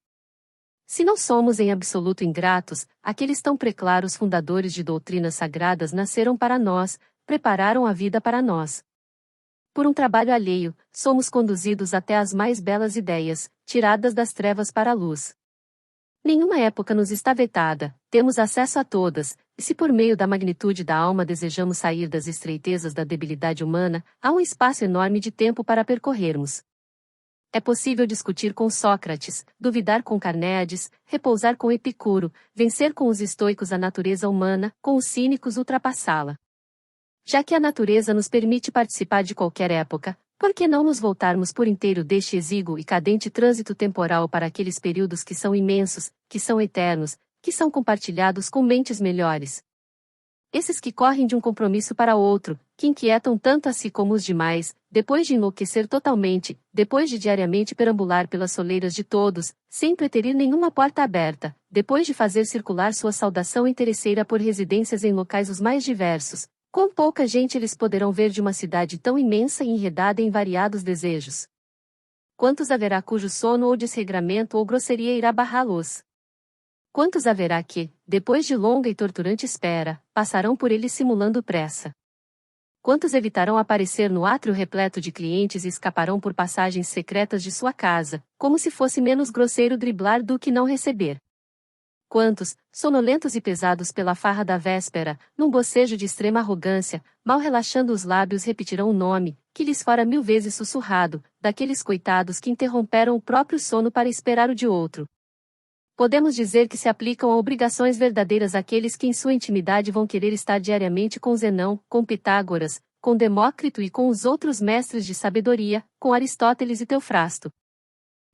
Se não somos em absoluto ingratos, aqueles tão preclaros fundadores de doutrinas sagradas nasceram para nós, prepararam a vida para nós. Por um trabalho alheio, somos conduzidos até as mais belas ideias, tiradas das trevas para a luz. Nenhuma época nos está vetada, temos acesso a todas, e se por meio da magnitude da alma desejamos sair das estreitezas da debilidade humana, há um espaço enorme de tempo para percorrermos. É possível discutir com Sócrates, duvidar com Carnéades, repousar com Epicuro, vencer com os estoicos a natureza humana, com os cínicos ultrapassá-la. Já que a natureza nos permite participar de qualquer época, por que não nos voltarmos por inteiro deste exíguo e cadente trânsito temporal para aqueles períodos que são imensos, que são eternos, que são compartilhados com mentes melhores? Esses que correm de um compromisso para outro, que inquietam tanto a si como os demais, depois de enlouquecer totalmente, depois de diariamente perambular pelas soleiras de todos, sem preterir nenhuma porta aberta, depois de fazer circular sua saudação interesseira por residências em locais os mais diversos, quão pouca gente eles poderão ver de uma cidade tão imensa e enredada em variados desejos? Quantos haverá cujo sono ou desregramento ou grosseria irá barrá-los? Quantos haverá que, depois de longa e torturante espera, passarão por ele simulando pressa? Quantos evitarão aparecer no átrio repleto de clientes e escaparão por passagens secretas de sua casa, como se fosse menos grosseiro driblar do que não receber? Quantos, sonolentos e pesados pela farra da véspera, num bocejo de extrema arrogância, mal relaxando os lábios repetirão o nome, que lhes fora 1000 vezes sussurrado, daqueles coitados que interromperam o próprio sono para esperar o de outro? Podemos dizer que se aplicam a obrigações verdadeiras àqueles que em sua intimidade vão querer estar diariamente com Zenão, com Pitágoras, com Demócrito e com os outros mestres de sabedoria, com Aristóteles e Teofrasto.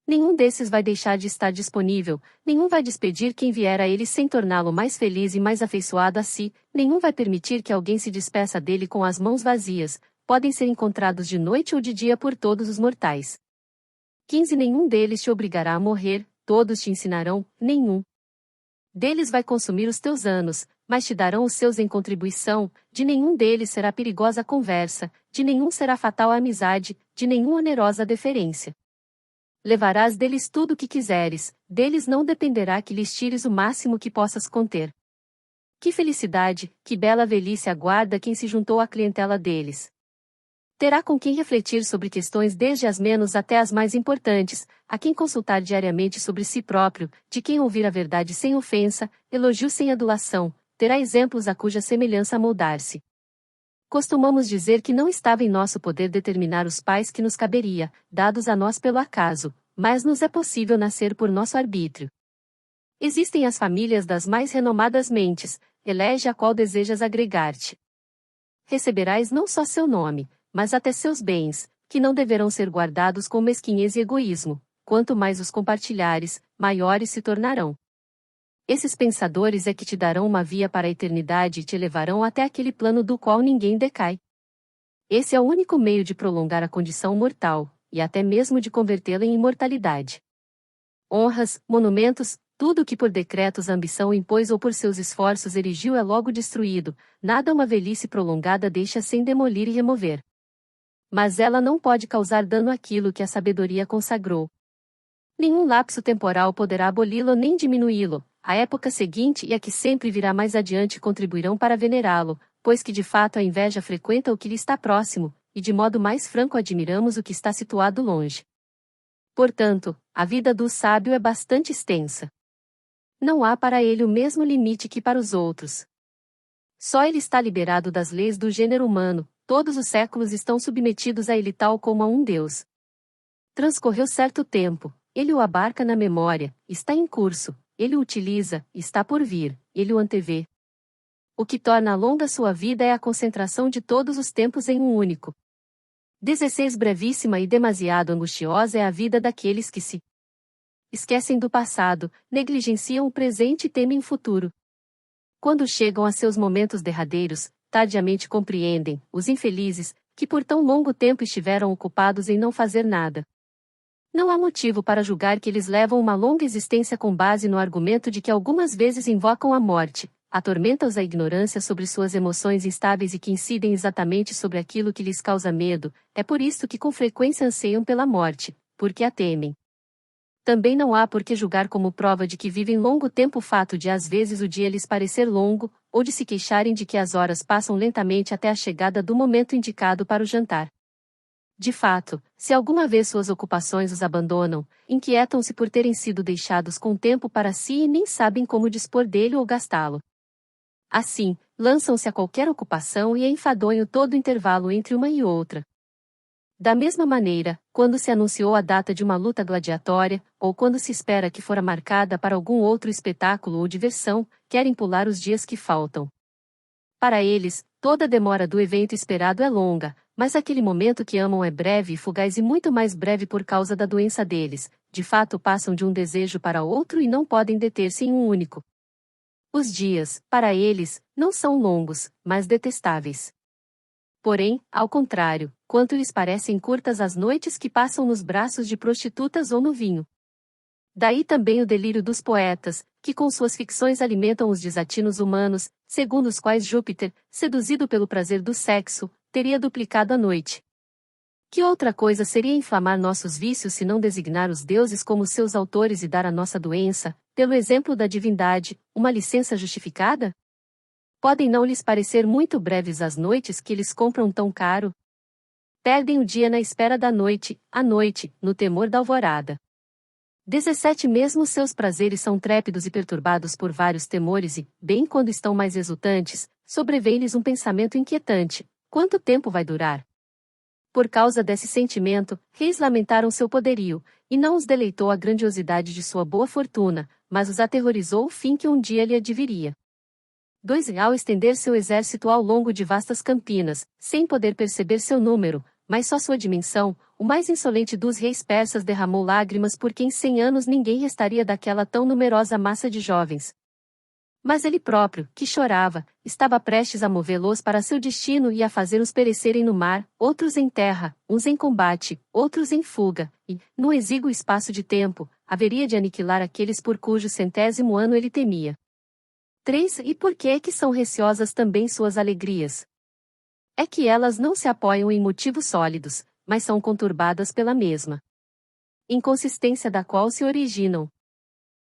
Nenhum desses vai deixar de estar disponível, nenhum vai despedir quem vier a ele sem torná-lo mais feliz e mais afeiçoado a si, nenhum vai permitir que alguém se despeça dele com as mãos vazias, podem ser encontrados de noite ou de dia por todos os mortais. 15 Nenhum deles te obrigará a morrer, todos te ensinarão, nenhum deles vai consumir os teus anos, mas te darão os seus em contribuição, de nenhum deles será perigosa a conversa, de nenhum será fatal a amizade, de nenhum onerosa a deferência. Levarás deles tudo o que quiseres, deles não dependerá que lhes tires o máximo que possas conter. Que felicidade, que bela velhice aguarda quem se juntou à clientela deles. Terá com quem refletir sobre questões desde as menos até as mais importantes, a quem consultar diariamente sobre si próprio, de quem ouvir a verdade sem ofensa, elogio sem adulação, terá exemplos a cuja semelhança moldar-se. Costumamos dizer que não estava em nosso poder determinar os pais que nos caberia, dados a nós pelo acaso, mas nos é possível nascer por nosso arbítrio. Existem as famílias das mais renomadas mentes, elege a qual desejas agregar-te. Receberás não só seu nome, mas até seus bens, que não deverão ser guardados com mesquinhez e egoísmo, quanto mais os compartilhares, maiores se tornarão. Esses pensadores é que te darão uma via para a eternidade e te levarão até aquele plano do qual ninguém decai. Esse é o único meio de prolongar a condição mortal, e até mesmo de convertê-la em imortalidade. Honras, monumentos, tudo o que por decretos a ambição impôs ou por seus esforços erigiu é logo destruído, nada uma velhice prolongada deixa sem demolir e remover. Mas ela não pode causar dano àquilo que a sabedoria consagrou. Nenhum lapso temporal poderá aboli-lo nem diminuí-lo, a época seguinte e a que sempre virá mais adiante contribuirão para venerá-lo, pois que de fato a inveja frequenta o que lhe está próximo, e de modo mais franco admiramos o que está situado longe. Portanto, a vida do sábio é bastante extensa. Não há para ele o mesmo limite que para os outros. Só ele está liberado das leis do gênero humano, todos os séculos estão submetidos a ele tal como a um Deus. Transcorreu certo tempo, ele o abarca na memória, está em curso, ele o utiliza, está por vir, ele o antevê. O que torna longa sua vida é a concentração de todos os tempos em um único. 16 Brevíssima e demasiado angustiosa é a vida daqueles que se esquecem do passado, negligenciam o presente e temem o futuro. Quando chegam a seus momentos derradeiros, tardiamente compreendem, os infelizes, que por tão longo tempo estiveram ocupados em não fazer nada. Não há motivo para julgar que eles levam uma longa existência com base no argumento de que algumas vezes invocam a morte, atormenta-os a ignorância sobre suas emoções instáveis e que incidem exatamente sobre aquilo que lhes causa medo, é por isso que com frequência anseiam pela morte, porque a temem. Também não há por que julgar como prova de que vivem longo tempo o fato de às vezes o dia lhes parecer longo, ou de se queixarem de que as horas passam lentamente até a chegada do momento indicado para o jantar. De fato, se alguma vez suas ocupações os abandonam, inquietam-se por terem sido deixados com tempo para si e nem sabem como dispor dele ou gastá-lo. Assim, lançam-se a qualquer ocupação e é enfadonho todo o intervalo entre uma e outra. Da mesma maneira, quando se anunciou a data de uma luta gladiatória, ou quando se espera que fora marcada para algum outro espetáculo ou diversão, querem pular os dias que faltam. Para eles, toda a demora do evento esperado é longa, mas aquele momento que amam é breve e fugaz e muito mais breve por causa da doença deles, de fato passam de um desejo para outro e não podem deter-se em um único. Os dias, para eles, não são longos, mas detestáveis. Porém, ao contrário, quanto lhes parecem curtas as noites que passam nos braços de prostitutas ou no vinho. Daí também o delírio dos poetas, que com suas ficções alimentam os desatinos humanos, segundo os quais Júpiter, seduzido pelo prazer do sexo, teria duplicado a noite. Que outra coisa seria inflamar nossos vícios se não designar os deuses como seus autores e dar à nossa doença, pelo exemplo da divindade, uma licença justificada? Podem não lhes parecer muito breves as noites que eles compram tão caro? Perdem o dia na espera da noite, a noite, no temor da alvorada. 17 Mesmo seus prazeres são trépidos e perturbados por vários temores e, bem quando estão mais exultantes, sobrevém-lhes um pensamento inquietante: quanto tempo vai durar? Por causa desse sentimento, reis lamentaram seu poderio, e não os deleitou a grandiosidade de sua boa fortuna, mas os aterrorizou o fim que um dia lhe adviria. 2 Ao estender seu exército ao longo de vastas campinas, sem poder perceber seu número, mas só sua dimensão, o mais insolente dos reis persas derramou lágrimas porque em 100 anos ninguém restaria daquela tão numerosa massa de jovens. Mas ele próprio, que chorava, estava prestes a movê-los para seu destino e a fazê-los perecerem no mar, outros em terra, uns em combate, outros em fuga, e, no exíguo espaço de tempo, haveria de aniquilar aqueles por cujo 100º ano ele temia. 3 E por que é que são receosas também suas alegrias? É que elas não se apoiam em motivos sólidos, mas são conturbadas pela mesma inconsistência da qual se originam.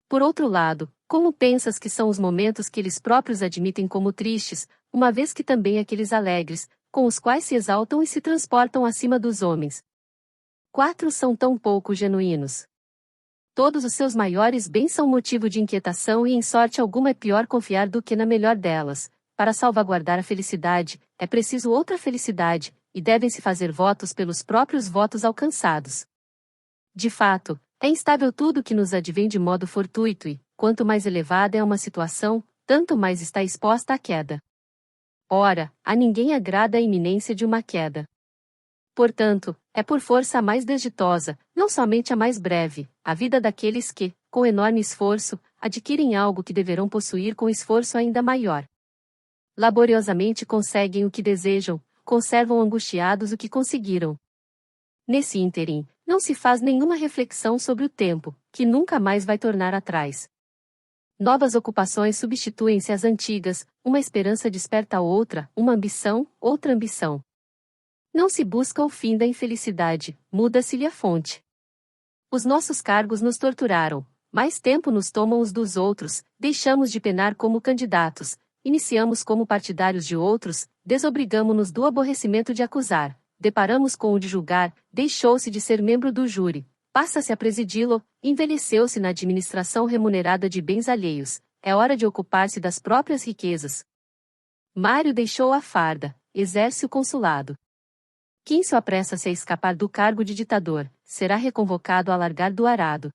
Por outro lado, como pensas que são os momentos que eles próprios admitem como tristes, uma vez que também aqueles alegres, com os quais se exaltam e se transportam acima dos homens? 4 São tão pouco genuínos. Todos os seus maiores bens são motivo de inquietação e em sorte alguma é pior confiar do que na melhor delas. Para salvaguardar a felicidade, é preciso outra felicidade, e devem-se fazer votos pelos próprios votos alcançados. De fato, é instável tudo que nos advém de modo fortuito e, quanto mais elevada é uma situação, tanto mais está exposta à queda. Ora, a ninguém agrada a iminência de uma queda. Portanto, é por força a mais desditosa, não somente a mais breve, a vida daqueles que, com enorme esforço, adquirem algo que deverão possuir com esforço ainda maior. Laboriosamente conseguem o que desejam, conservam angustiados o que conseguiram. Nesse ínterim, não se faz nenhuma reflexão sobre o tempo, que nunca mais vai tornar atrás. Novas ocupações substituem-se às antigas, uma esperança desperta a outra, uma ambição, outra ambição. Não se busca o fim da infelicidade, muda-se-lhe a fonte. Os nossos cargos nos torturaram, mais tempo nos tomam os dos outros, deixamos de penar como candidatos, iniciamos como partidários de outros, desobrigamo-nos do aborrecimento de acusar, deparamos com o de julgar, deixou-se de ser membro do júri, passa-se a presidi-lo, envelheceu-se na administração remunerada de bens alheios, é hora de ocupar-se das próprias riquezas. Mário deixou a farda, exerce o consulado. Quíncio apressa-se a escapar do cargo de ditador, será reconvocado a largar do arado.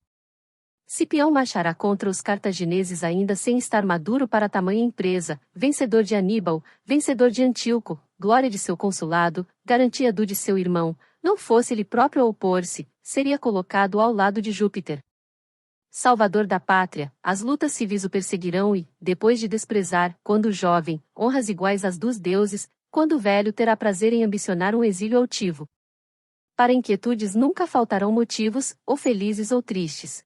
Cipião marchará contra os cartagineses ainda sem estar maduro para tamanha empresa, vencedor de Aníbal, vencedor de Antíoco, glória de seu consulado, garantia do de seu irmão, não fosse ele próprio a opor-se, seria colocado ao lado de Júpiter. Salvador da pátria, as lutas civis o perseguirão e, depois de desprezar, quando jovem, honras iguais às dos deuses, quando velho terá prazer em ambicionar um exílio altivo. Para inquietudes nunca faltarão motivos, ou felizes ou tristes.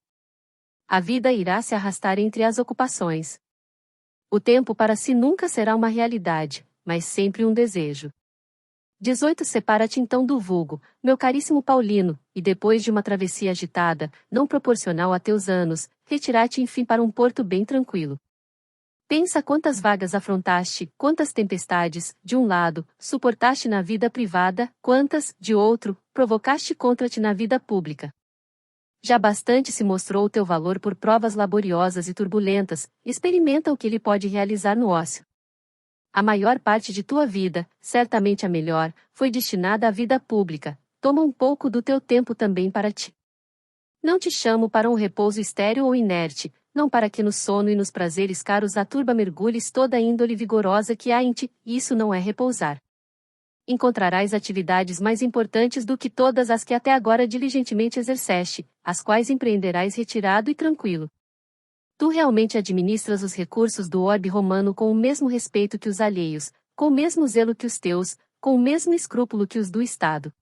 A vida irá se arrastar entre as ocupações. O tempo para si nunca será uma realidade, mas sempre um desejo. 18 Separa-te então do vulgo, meu caríssimo Paulino, e depois de uma travessia agitada, não proporcional a teus anos, retirar-te enfim para um porto bem tranquilo. Pensa quantas vagas afrontaste, quantas tempestades, de um lado, suportaste na vida privada, quantas, de outro, provocaste contra-te na vida pública. Já bastante se mostrou o teu valor por provas laboriosas e turbulentas, experimenta o que ele pode realizar no ócio. A maior parte de tua vida, certamente a melhor, foi destinada à vida pública, toma um pouco do teu tempo também para ti. Não te chamo para um repouso estéril ou inerte, não para que no sono e nos prazeres caros a turba mergulhes toda a índole vigorosa que há em ti, isso não é repousar. Encontrarás atividades mais importantes do que todas as que até agora diligentemente exerceste, as quais empreenderás retirado e tranquilo. Tu realmente administras os recursos do orbe romano com o mesmo respeito que os alheios, com o mesmo zelo que os teus, com o mesmo escrúpulo que os do Estado.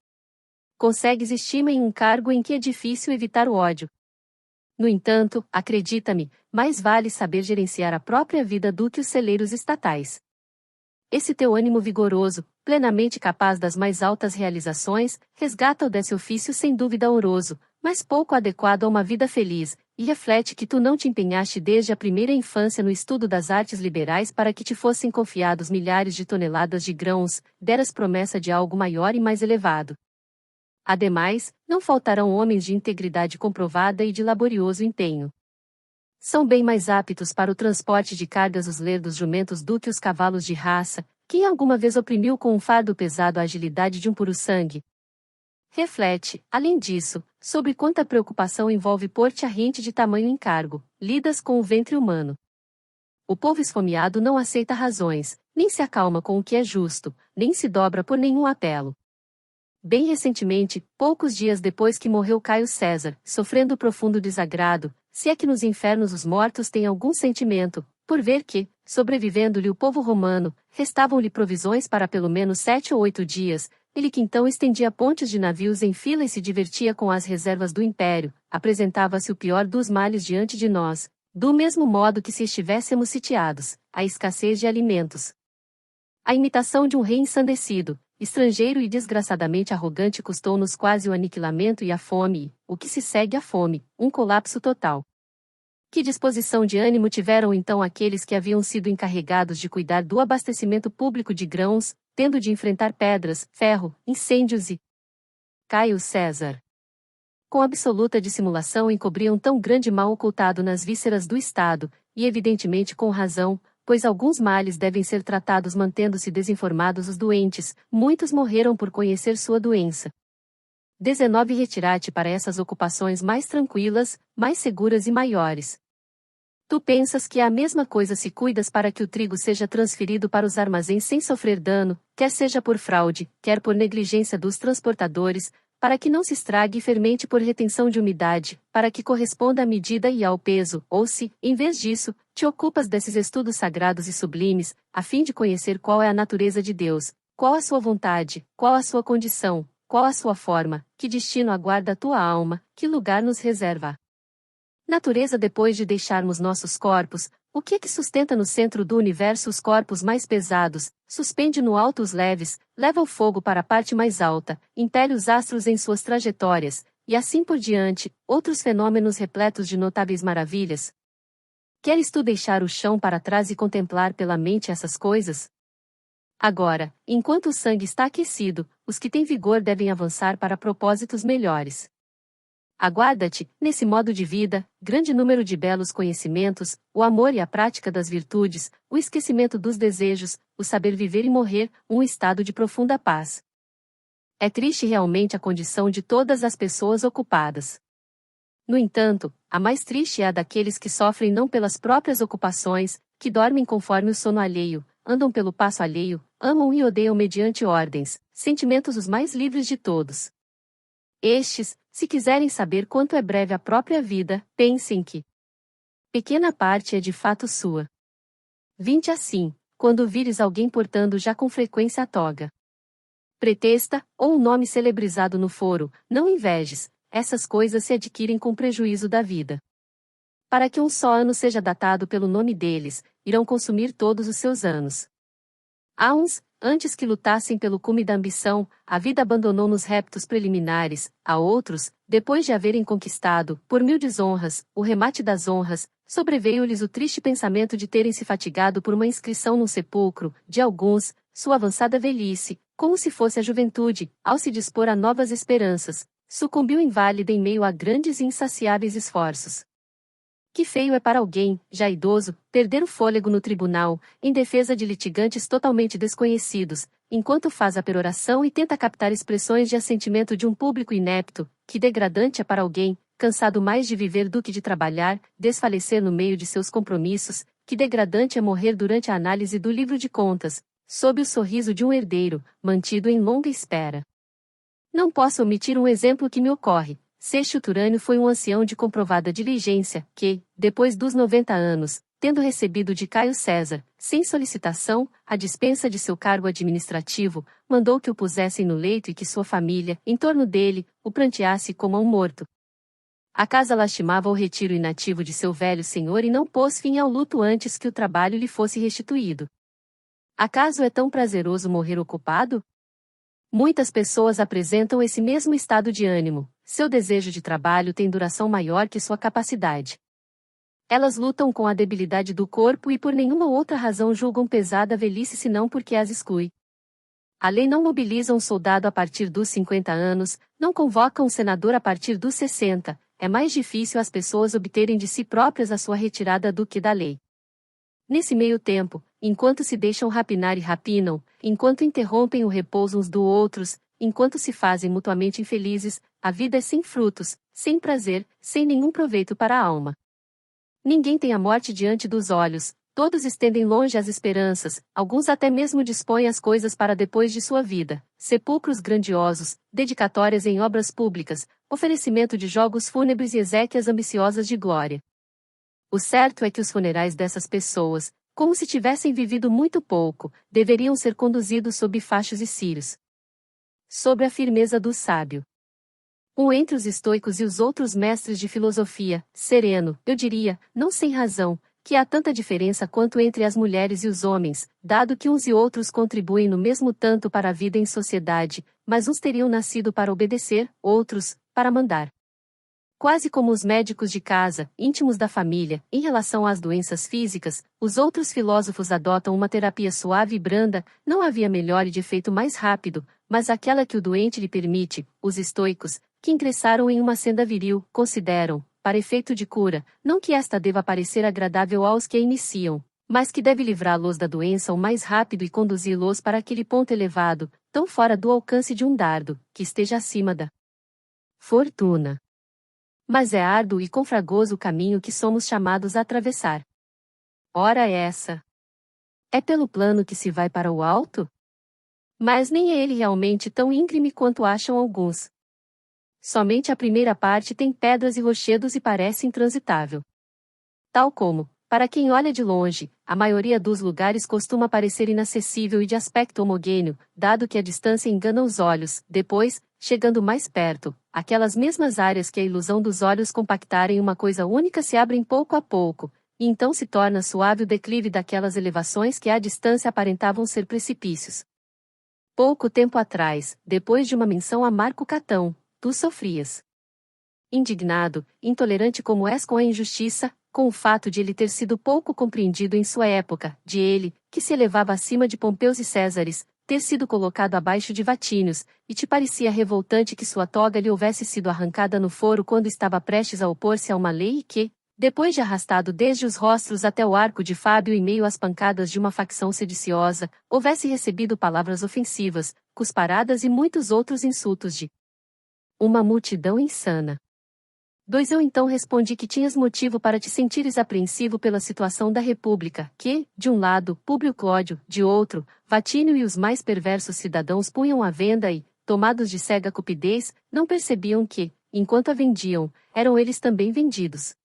Consegues estima em um cargo em que é difícil evitar o ódio. No entanto, acredita-me, mais vale saber gerenciar a própria vida do que os celeiros estatais. Esse teu ânimo vigoroso, plenamente capaz das mais altas realizações, resgata-o desse ofício sem dúvida honroso, mas pouco adequado a uma vida feliz, e reflete que tu não te empenhaste desde a primeira infância no estudo das artes liberais para que te fossem confiados milhares de toneladas de grãos, deras promessa de algo maior e mais elevado. Ademais, não faltarão homens de integridade comprovada e de laborioso empenho. São bem mais aptos para o transporte de cargas os lerdos jumentos do que os cavalos de raça, quem alguma vez oprimiu com um fardo pesado a agilidade de um puro-sangue. Reflete, além disso, sobre quanta preocupação envolve pôr-te à rente de tamanho encargo, lidas com o ventre humano. O povo esfomeado não aceita razões, nem se acalma com o que é justo, nem se dobra por nenhum apelo. Bem recentemente, poucos dias depois que morreu Caio César, sofrendo profundo desagrado, se é que nos infernos os mortos têm algum sentimento, por ver que, sobrevivendo-lhe o povo romano, restavam-lhe provisões para pelo menos 7 ou 8 dias, ele que então estendia pontes de navios em fila e se divertia com as reservas do império, apresentava-se o pior dos males diante de nós, do mesmo modo que se estivéssemos sitiados, a escassez de alimentos. A imitação de um rei ensandecido, estrangeiro e desgraçadamente arrogante custou-nos quase o aniquilamento e a fome e, o que se segue à fome, um colapso total. Que disposição de ânimo tiveram então aqueles que haviam sido encarregados de cuidar do abastecimento público de grãos, tendo de enfrentar pedras, ferro, incêndios e... Caio César. Com absoluta dissimulação encobriam tão grande mal ocultado nas vísceras do Estado, e evidentemente com razão, pois alguns males devem ser tratados mantendo-se desinformados os doentes, muitos morreram por conhecer sua doença. 19 Retirar-te para essas ocupações mais tranquilas, mais seguras e maiores. Tu pensas que é a mesma coisa se cuidas para que o trigo seja transferido para os armazéns sem sofrer dano, quer seja por fraude, quer por negligência dos transportadores, para que não se estrague e fermente por retenção de umidade, para que corresponda à medida e ao peso, ou se, em vez disso, te ocupas desses estudos sagrados e sublimes, a fim de conhecer qual é a natureza de Deus, qual a sua vontade, qual a sua condição, qual a sua forma, que destino aguarda a tua alma, que lugar nos reserva. Natureza depois de deixarmos nossos corpos, o que é que sustenta no centro do universo os corpos mais pesados, suspende no alto os leves, leva o fogo para a parte mais alta, impele os astros em suas trajetórias, e assim por diante, outros fenômenos repletos de notáveis maravilhas? Queres tu deixar o chão para trás e contemplar pela mente essas coisas? Agora, enquanto o sangue está aquecido, os que têm vigor devem avançar para propósitos melhores. Aguarda-te, nesse modo de vida, grande número de belos conhecimentos, o amor e a prática das virtudes, o esquecimento dos desejos, o saber viver e morrer, um estado de profunda paz. É triste realmente a condição de todas as pessoas ocupadas. No entanto, a mais triste é a daqueles que sofrem não pelas próprias ocupações, que dormem conforme o sono alheio, andam pelo passo alheio, amam e odeiam mediante ordens, sentimentos os mais livres de todos. Estes, se quiserem saber quanto é breve a própria vida, pensem que pequena parte é de fato sua. Vinde assim, quando vires alguém portando já com frequência a toga pretexta, ou um nome celebrizado no foro, não invejes, essas coisas se adquirem com prejuízo da vida. Para que um só ano seja datado pelo nome deles, irão consumir todos os seus anos. Há uns, antes que lutassem pelo cume da ambição, a vida abandonou nos reptos preliminares, a outros, depois de haverem conquistado, por 1000 desonras, o remate das honras, sobreveio-lhes o triste pensamento de terem se fatigado por uma inscrição num sepulcro, de alguns, sua avançada velhice, como se fosse a juventude, ao se dispor a novas esperanças, sucumbiu inválida em meio a grandes e insaciáveis esforços. Que feio é para alguém, já idoso, perder o fôlego no tribunal, em defesa de litigantes totalmente desconhecidos, enquanto faz a peroração e tenta captar expressões de assentimento de um público inepto, que degradante é para alguém, cansado mais de viver do que de trabalhar, desfalecer no meio de seus compromissos, que degradante é morrer durante a análise do livro de contas, sob o sorriso de um herdeiro, mantido em longa espera. Não posso omitir um exemplo que me ocorre. Seixo Turânio foi um ancião de comprovada diligência, que, depois dos 90 anos, tendo recebido de Caio César, sem solicitação, a dispensa de seu cargo administrativo, mandou que o pusessem no leito e que sua família, em torno dele, o pranteasse como a um morto. A casa lastimava o retiro inativo de seu velho senhor e não pôs fim ao luto antes que o trabalho lhe fosse restituído. Acaso é tão prazeroso morrer ocupado? Muitas pessoas apresentam esse mesmo estado de ânimo, seu desejo de trabalho tem duração maior que sua capacidade. Elas lutam com a debilidade do corpo e por nenhuma outra razão julgam pesada a velhice senão porque as exclui. A lei não mobiliza um soldado a partir dos 50 anos, não convoca um senador a partir dos 60, é mais difícil as pessoas obterem de si próprias a sua retirada do que da lei. Nesse meio tempo, enquanto se deixam rapinar e rapinam, enquanto interrompem o repouso uns do outros, enquanto se fazem mutuamente infelizes, a vida é sem frutos, sem prazer, sem nenhum proveito para a alma. Ninguém tem a morte diante dos olhos, todos estendem longe as esperanças, alguns até mesmo dispõem as coisas para depois de sua vida, sepulcros grandiosos, dedicatórias em obras públicas, oferecimento de jogos fúnebres e exéquias ambiciosas de glória. O certo é que os funerais dessas pessoas, como se tivessem vivido muito pouco, deveriam ser conduzidos sob fachos e círios. Sobre a firmeza do sábio. Um entre os estoicos e os outros mestres de filosofia, sereno, eu diria, não sem razão, que há tanta diferença quanto entre as mulheres e os homens, dado que uns e outros contribuem no mesmo tanto para a vida em sociedade, mas uns teriam nascido para obedecer, outros, para mandar. Quase como os médicos de casa, íntimos da família, em relação às doenças físicas, os outros filósofos adotam uma terapia suave e branda, não havia melhor e de efeito mais rápido, mas aquela que o doente lhe permite, os estoicos, que ingressaram em uma senda viril, consideram, para efeito de cura, não que esta deva parecer agradável aos que a iniciam, mas que deve livrá-los da doença o mais rápido e conduzi-los para aquele ponto elevado, tão fora do alcance de um dardo, que esteja acima da fortuna. Mas é árduo e confragoso o caminho que somos chamados a atravessar. Ora essa. É pelo plano que se vai para o alto? Mas nem é ele realmente tão íngreme quanto acham alguns. Somente a primeira parte tem pedras e rochedos e parece intransitável. Tal como, para quem olha de longe, a maioria dos lugares costuma parecer inacessível e de aspecto homogêneo, dado que a distância engana os olhos, depois, chegando mais perto, aquelas mesmas áreas que a ilusão dos olhos compactarem uma coisa única se abrem pouco a pouco, e então se torna suave o declive daquelas elevações que à distância aparentavam ser precipícios. Pouco tempo atrás, depois de uma menção a Marco Catão, tu sofrias. Indignado, intolerante como és com a injustiça, com o fato de ele ter sido pouco compreendido em sua época, de ele, que se elevava acima de Pompeus e Césares, ter sido colocado abaixo de Vatínios, e te parecia revoltante que sua toga lhe houvesse sido arrancada no foro quando estava prestes a opor-se a uma lei e que, depois de arrastado desde os rostros até o arco de Fábio em meio às pancadas de uma facção sediciosa, houvesse recebido palavras ofensivas, cusparadas e muitos outros insultos de uma multidão insana. 2 Eu então respondi que tinhas motivo para te sentires apreensivo pela situação da República, que, de um lado, Públio Clódio, de outro, Vatínio e os mais perversos cidadãos punham à venda e, tomados de cega cupidez, não percebiam que, enquanto a vendiam, eram eles também vendidos.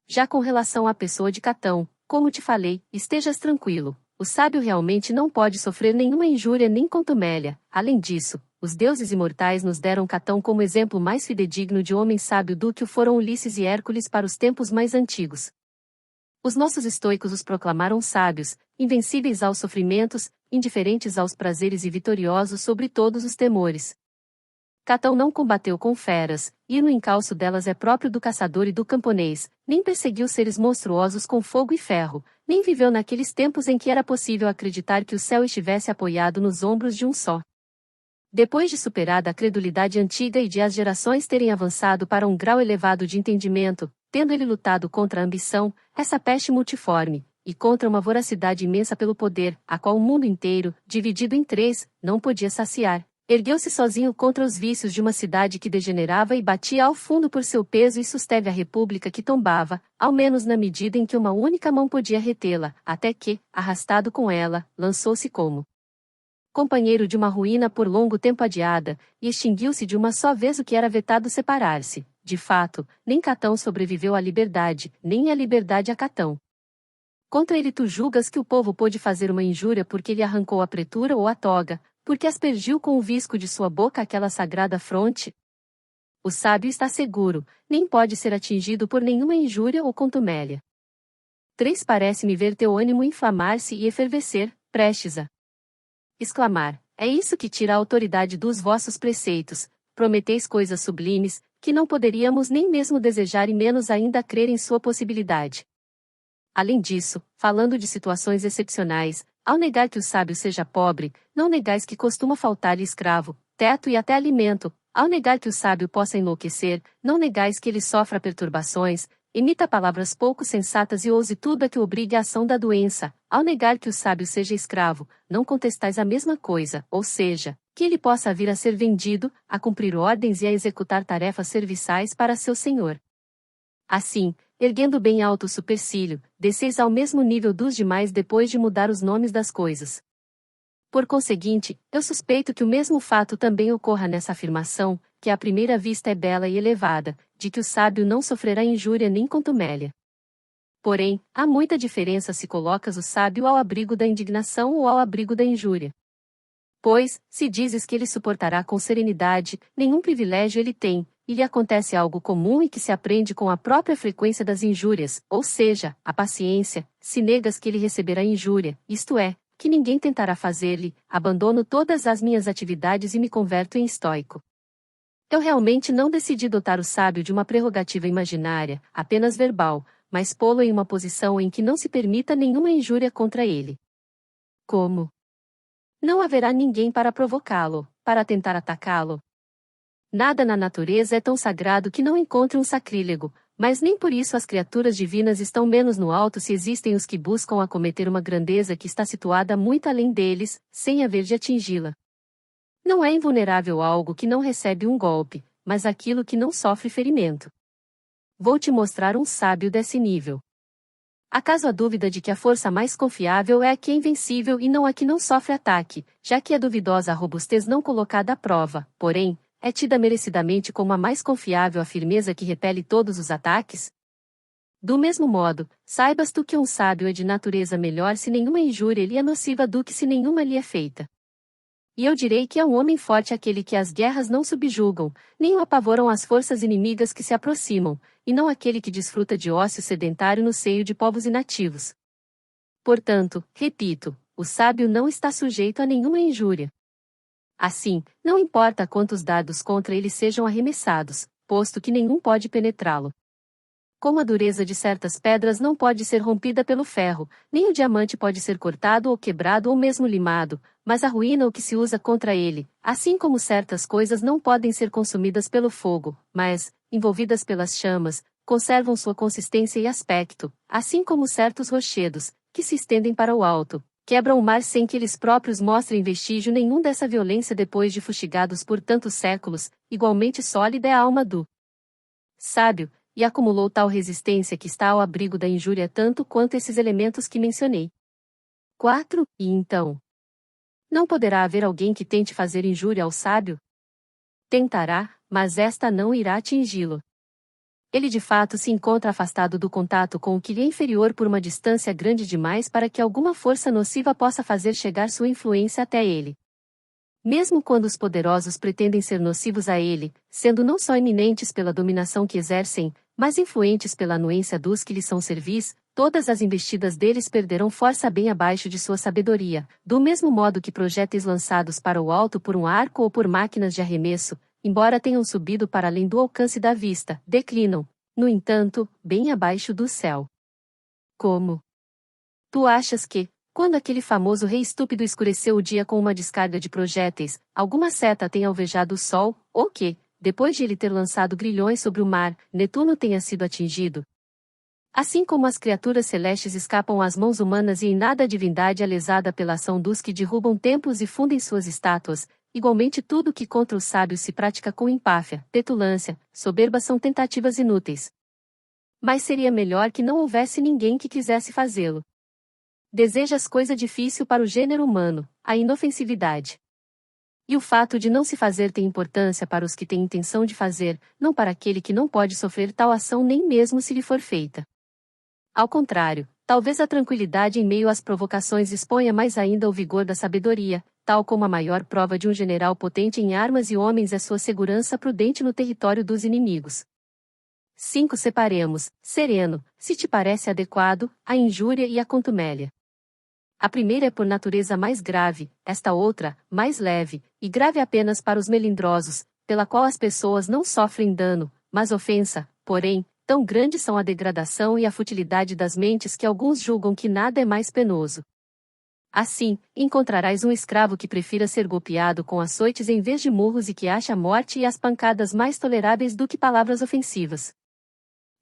Já com relação à pessoa de Catão, como te falei, estejas tranquilo, o sábio realmente não pode sofrer nenhuma injúria nem contumélia, além disso, os deuses imortais nos deram Catão como exemplo mais fidedigno de homem sábio do que o foram Ulisses e Hércules para os tempos mais antigos. Os nossos estoicos os proclamaram sábios, invencíveis aos sofrimentos, indiferentes aos prazeres e vitoriosos sobre todos os temores. Catão não combateu com feras, e no encalço delas é próprio do caçador e do camponês, nem perseguiu seres monstruosos com fogo e ferro, nem viveu naqueles tempos em que era possível acreditar que o céu estivesse apoiado nos ombros de um só. Depois de superada a credulidade antiga e de as gerações terem avançado para um grau elevado de entendimento, tendo ele lutado contra a ambição, essa peste multiforme, e contra uma voracidade imensa pelo poder, a qual o mundo inteiro, dividido em 3, não podia saciar, ergueu-se sozinho contra os vícios de uma cidade que degenerava e batia ao fundo por seu peso e susteve a república que tombava, ao menos na medida em que uma única mão podia retê-la, até que, arrastado com ela, lançou-se como companheiro de uma ruína por longo tempo adiada, e extinguiu-se de uma só vez o que era vetado separar-se. De fato, nem Catão sobreviveu à liberdade, nem a liberdade a Catão. Contra ele tu julgas que o povo pôde fazer uma injúria porque lhe arrancou a pretura ou a toga, porque aspergiu com o visco de sua boca aquela sagrada fronte? O sábio está seguro, nem pode ser atingido por nenhuma injúria ou contumélia. 3 Parece-me ver teu ânimo inflamar-se e efervescer, prestes a exclamar: é isso que tira a autoridade dos vossos preceitos, prometeis coisas sublimes, que não poderíamos nem mesmo desejar e menos ainda crer em sua possibilidade. Além disso, falando de situações excepcionais, ao negar que o sábio seja pobre, não negais que costuma faltar-lhe escravo, teto e até alimento. Ao negar que o sábio possa enlouquecer, não negais que ele sofra perturbações, emita palavras pouco sensatas e ouse tudo a que obrigue a ação da doença. Ao negar que o sábio seja escravo, não contestais a mesma coisa, ou seja, que ele possa vir a ser vendido, a cumprir ordens e a executar tarefas serviçais para seu senhor. Assim, erguendo bem alto o supercílio, desceis ao mesmo nível dos demais depois de mudar os nomes das coisas. Por conseguinte, eu suspeito que o mesmo fato também ocorra nessa afirmação, que à primeira vista é bela e elevada, de que o sábio não sofrerá injúria nem contumélia. Porém, há muita diferença se colocas o sábio ao abrigo da indignação ou ao abrigo da injúria. Pois, se dizes que ele suportará com serenidade, nenhum privilégio ele tem, e lhe acontece algo comum e que se aprende com a própria frequência das injúrias, ou seja, a paciência, se negas que ele receberá injúria, isto é, que ninguém tentará fazer-lhe, abandono todas as minhas atividades e me converto em estoico. Eu realmente não decidi dotar o sábio de uma prerrogativa imaginária, apenas verbal, mas pô-lo em uma posição em que não se permita nenhuma injúria contra ele. Como? Não haverá ninguém para provocá-lo, para tentar atacá-lo. Nada na natureza é tão sagrado que não encontre um sacrílego, mas nem por isso as criaturas divinas estão menos no alto se existem os que buscam acometer uma grandeza que está situada muito além deles, sem haver de atingi-la. Não é invulnerável algo que não recebe um golpe, mas aquilo que não sofre ferimento. Vou te mostrar um sábio desse nível. Acaso há dúvida de que a força mais confiável é a que é invencível e não a que não sofre ataque, já que é duvidosa a robustez não colocada à prova, porém, é tida merecidamente como a mais confiável a firmeza que repele todos os ataques? Do mesmo modo, saibas tu que um sábio é de natureza melhor se nenhuma injúria lhe é nociva do que se nenhuma lhe é feita. E eu direi que é um homem forte aquele que as guerras não subjugam, nem o apavoram as forças inimigas que se aproximam, e não aquele que desfruta de ócio sedentário no seio de povos inativos. Portanto, repito, o sábio não está sujeito a nenhuma injúria. Assim, não importa quantos dardos contra ele sejam arremessados, posto que nenhum pode penetrá-lo. Como a dureza de certas pedras não pode ser rompida pelo ferro, nem o diamante pode ser cortado ou quebrado ou mesmo limado, mas a ruína o que se usa contra ele, assim como certas coisas não podem ser consumidas pelo fogo, mas, envolvidas pelas chamas, conservam sua consistência e aspecto, assim como certos rochedos, que se estendem para o alto, quebram o mar sem que eles próprios mostrem vestígio nenhum dessa violência depois de fustigados por tantos séculos, igualmente sólida é a alma do sábio, e acumulou tal resistência que está ao abrigo da injúria tanto quanto esses elementos que mencionei. 4. E então? Não poderá haver alguém que tente fazer injúria ao sábio? Tentará, mas esta não irá atingi-lo. Ele de fato se encontra afastado do contato com o que lhe é inferior por uma distância grande demais para que alguma força nociva possa fazer chegar sua influência até ele. Mesmo quando os poderosos pretendem ser nocivos a ele, sendo não só eminentes pela dominação que exercem, mas influentes pela anuência dos que lhes são servis, todas as investidas deles perderão força bem abaixo de sua sabedoria, do mesmo modo que projéteis lançados para o alto por um arco ou por máquinas de arremesso, embora tenham subido para além do alcance da vista, declinam, no entanto, bem abaixo do céu. Como? Tu achas que, quando aquele famoso rei estúpido escureceu o dia com uma descarga de projéteis, alguma seta tenha alvejado o sol, ou que, depois de ele ter lançado grilhões sobre o mar, Netuno tenha sido atingido? Assim como as criaturas celestes escapam às mãos humanas e em nada a divindade é lesada pela ação dos que derrubam templos e fundem suas estátuas, igualmente tudo que contra os sábios se pratica com empáfia, petulância, soberba são tentativas inúteis. Mas seria melhor que não houvesse ninguém que quisesse fazê-lo. Desejas coisa difícil para o gênero humano, a inofensividade. E o fato de não se fazer tem importância para os que têm intenção de fazer, não para aquele que não pode sofrer tal ação nem mesmo se lhe for feita. Ao contrário, talvez a tranquilidade em meio às provocações exponha mais ainda o vigor da sabedoria, tal como a maior prova de um general potente em armas e homens é sua segurança prudente no território dos inimigos. 5. Separemos, sereno, se te parece adequado, a injúria e a contumélia. A primeira é por natureza mais grave, esta outra, mais leve, e grave apenas para os melindrosos, pela qual as pessoas não sofrem dano, mas ofensa, porém, tão grandes são a degradação e a futilidade das mentes que alguns julgam que nada é mais penoso. Assim, encontrarás um escravo que prefira ser golpeado com açoites em vez de murros e que acha a morte e as pancadas mais toleráveis do que palavras ofensivas.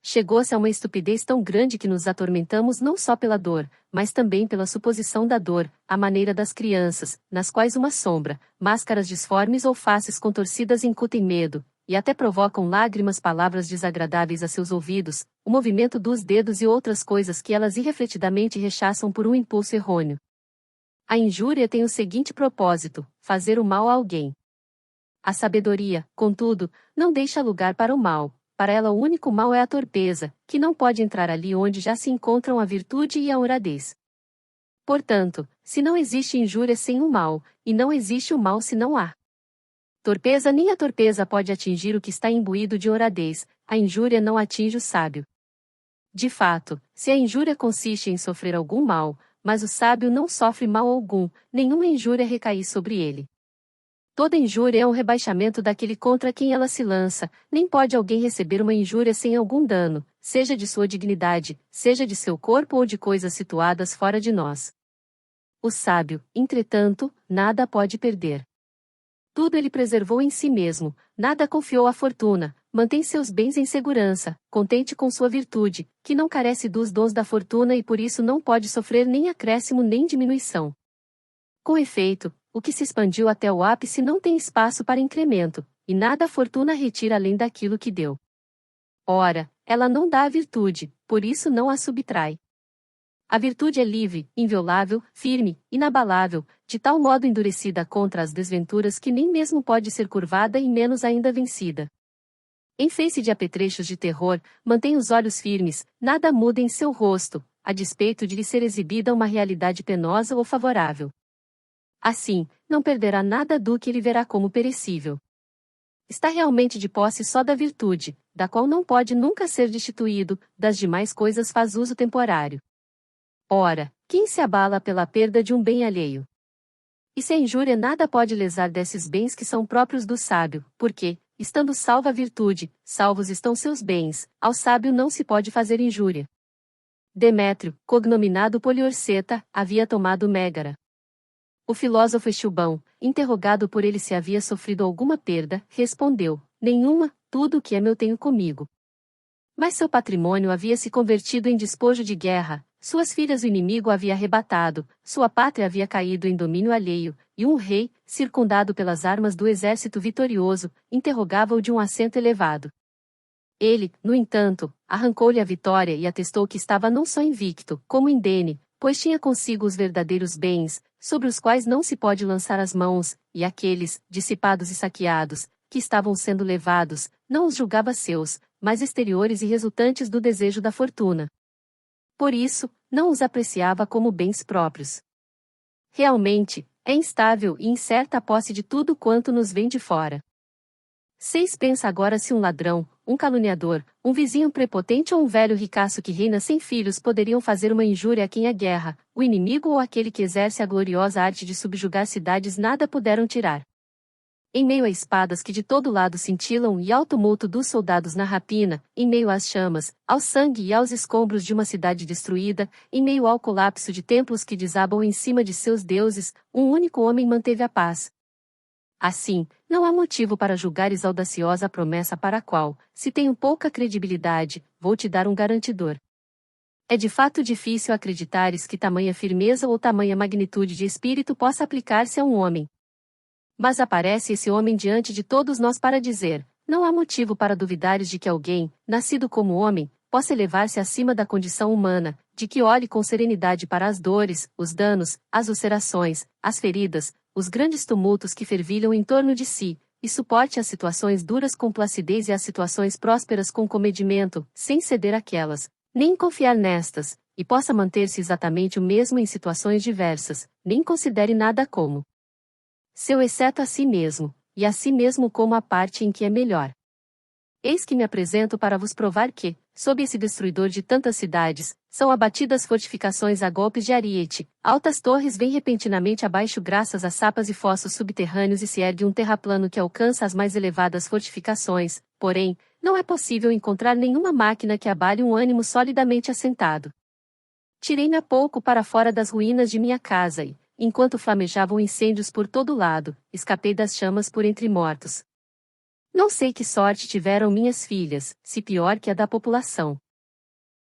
Chegou-se a uma estupidez tão grande que nos atormentamos não só pela dor, mas também pela suposição da dor, à maneira das crianças, nas quais uma sombra, máscaras disformes ou faces contorcidas incutem medo, e até provocam lágrimas palavras desagradáveis a seus ouvidos, o movimento dos dedos e outras coisas que elas irrefletidamente rechaçam por um impulso errôneo. A injúria tem o seguinte propósito: fazer o mal a alguém. A sabedoria, contudo, não deixa lugar para o mal. Para ela o único mal é a torpeza, que não pode entrar ali onde já se encontram a virtude e a honradez. Portanto, se não existe injúria sem o mal, e não existe o mal se não há torpeza, nem a torpeza pode atingir o que está imbuído de honradez, a injúria não atinge o sábio. De fato, se a injúria consiste em sofrer algum mal, mas o sábio não sofre mal algum, nenhuma injúria recai sobre ele. Toda injúria é um rebaixamento daquele contra quem ela se lança, nem pode alguém receber uma injúria sem algum dano, seja de sua dignidade, seja de seu corpo ou de coisas situadas fora de nós. O sábio, entretanto, nada pode perder. Tudo ele preservou em si mesmo, nada confiou à fortuna, mantém seus bens em segurança, contente com sua virtude, que não carece dos dons da fortuna e por isso não pode sofrer nem acréscimo nem diminuição. Com efeito, o que se expandiu até o ápice não tem espaço para incremento, e nada a fortuna retira além daquilo que deu. Ora, ela não dá a virtude, por isso não a subtrai. A virtude é livre, inviolável, firme, inabalável, de tal modo endurecida contra as desventuras que nem mesmo pode ser curvada e menos ainda vencida. Em face de apetrechos de terror, mantém os olhos firmes, nada muda em seu rosto, a despeito de lhe ser exibida uma realidade penosa ou favorável. Assim, não perderá nada do que ele verá como perecível. Está realmente de posse só da virtude, da qual não pode nunca ser destituído, das demais coisas faz uso temporário. Ora, quem se abala pela perda de um bem alheio? E se a injúria nada pode lesar desses bens que são próprios do sábio, porque, estando salva a virtude, salvos estão seus bens, ao sábio não se pode fazer injúria. Demétrio, cognominado Poliorceta, havia tomado Mégara. O filósofo Estilbão, interrogado por ele se havia sofrido alguma perda, respondeu: nenhuma, tudo o que é meu tenho comigo. Mas seu patrimônio havia se convertido em despojo de guerra, suas filhas o inimigo havia arrebatado, sua pátria havia caído em domínio alheio, e um rei, circundado pelas armas do exército vitorioso, interrogava-o de um assento elevado. Ele, no entanto, arrancou-lhe a vitória e atestou que estava não só invicto, como indene, pois tinha consigo os verdadeiros bens, sobre os quais não se pode lançar as mãos, e aqueles, dissipados e saqueados, que estavam sendo levados, não os julgava seus, mas exteriores e resultantes do desejo da fortuna. Por isso, não os apreciava como bens próprios. Realmente, é instável e incerta a posse de tudo quanto nos vem de fora. 6. Pensa agora se um ladrão, um caluniador, um vizinho prepotente ou um velho ricaço que reina sem filhos poderiam fazer uma injúria a quem a guerra, o inimigo ou aquele que exerce a gloriosa arte de subjugar cidades nada puderam tirar. Em meio a espadas que de todo lado cintilam e ao tumulto dos soldados na rapina, em meio às chamas, ao sangue e aos escombros de uma cidade destruída, em meio ao colapso de templos que desabam em cima de seus deuses, um único homem manteve a paz. Assim, não há motivo para julgares audaciosa a promessa para a qual, se tenho pouca credibilidade, vou te dar um garantidor. É de fato difícil acreditares que tamanha firmeza ou tamanha magnitude de espírito possa aplicar-se a um homem. Mas aparece esse homem diante de todos nós para dizer: não há motivo para duvidares de que alguém, nascido como homem, possa elevar-se acima da condição humana, de que olhe com serenidade para as dores, os danos, as ulcerações, as feridas, os grandes tumultos que fervilham em torno de si, e suporte as situações duras com placidez e as situações prósperas com comedimento, sem ceder àquelas, nem confiar nestas, e possa manter-se exatamente o mesmo em situações diversas, nem considere nada como seu exceto a si mesmo, e a si mesmo como a parte em que é melhor. Eis que me apresento para vos provar que, sob esse destruidor de tantas cidades, são abatidas fortificações a golpes de ariete, altas torres vêm repentinamente abaixo graças a sapas e fossos subterrâneos e se ergue um terraplano que alcança as mais elevadas fortificações, porém, não é possível encontrar nenhuma máquina que abale um ânimo solidamente assentado. Tirei-me há pouco para fora das ruínas de minha casa e, enquanto flamejavam incêndios por todo lado, escapei das chamas por entre mortos. Não sei que sorte tiveram minhas filhas, se pior que a da população.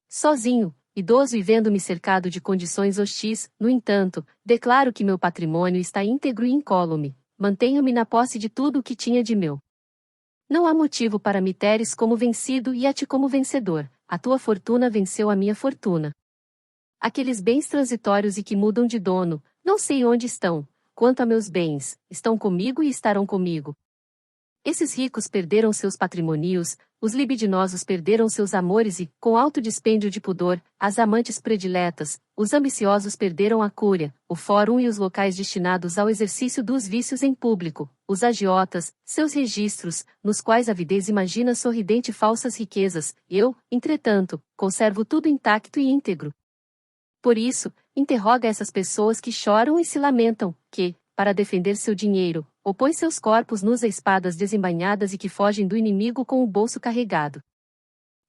Sozinho, idoso e vendo-me cercado de condições hostis, no entanto, declaro que meu patrimônio está íntegro e incólume, mantenho-me na posse de tudo o que tinha de meu. Não há motivo para me teres como vencido e a ti como vencedor, a tua fortuna venceu a minha fortuna. Aqueles bens transitórios e que mudam de dono, não sei onde estão, quanto a meus bens, estão comigo e estarão comigo. Esses ricos perderam seus patrimônios, os libidinosos perderam seus amores e, com alto dispêndio de pudor, as amantes prediletas, os ambiciosos perderam a cúria, o fórum e os locais destinados ao exercício dos vícios em público, os agiotas, seus registros, nos quais a avidez imagina sorridente falsas riquezas, eu, entretanto, conservo tudo intacto e íntegro. Por isso, interroga essas pessoas que choram e se lamentam, que, para defender seu dinheiro, opõem seus corpos nus a espadas desembainhadas e que fogem do inimigo com o bolso carregado.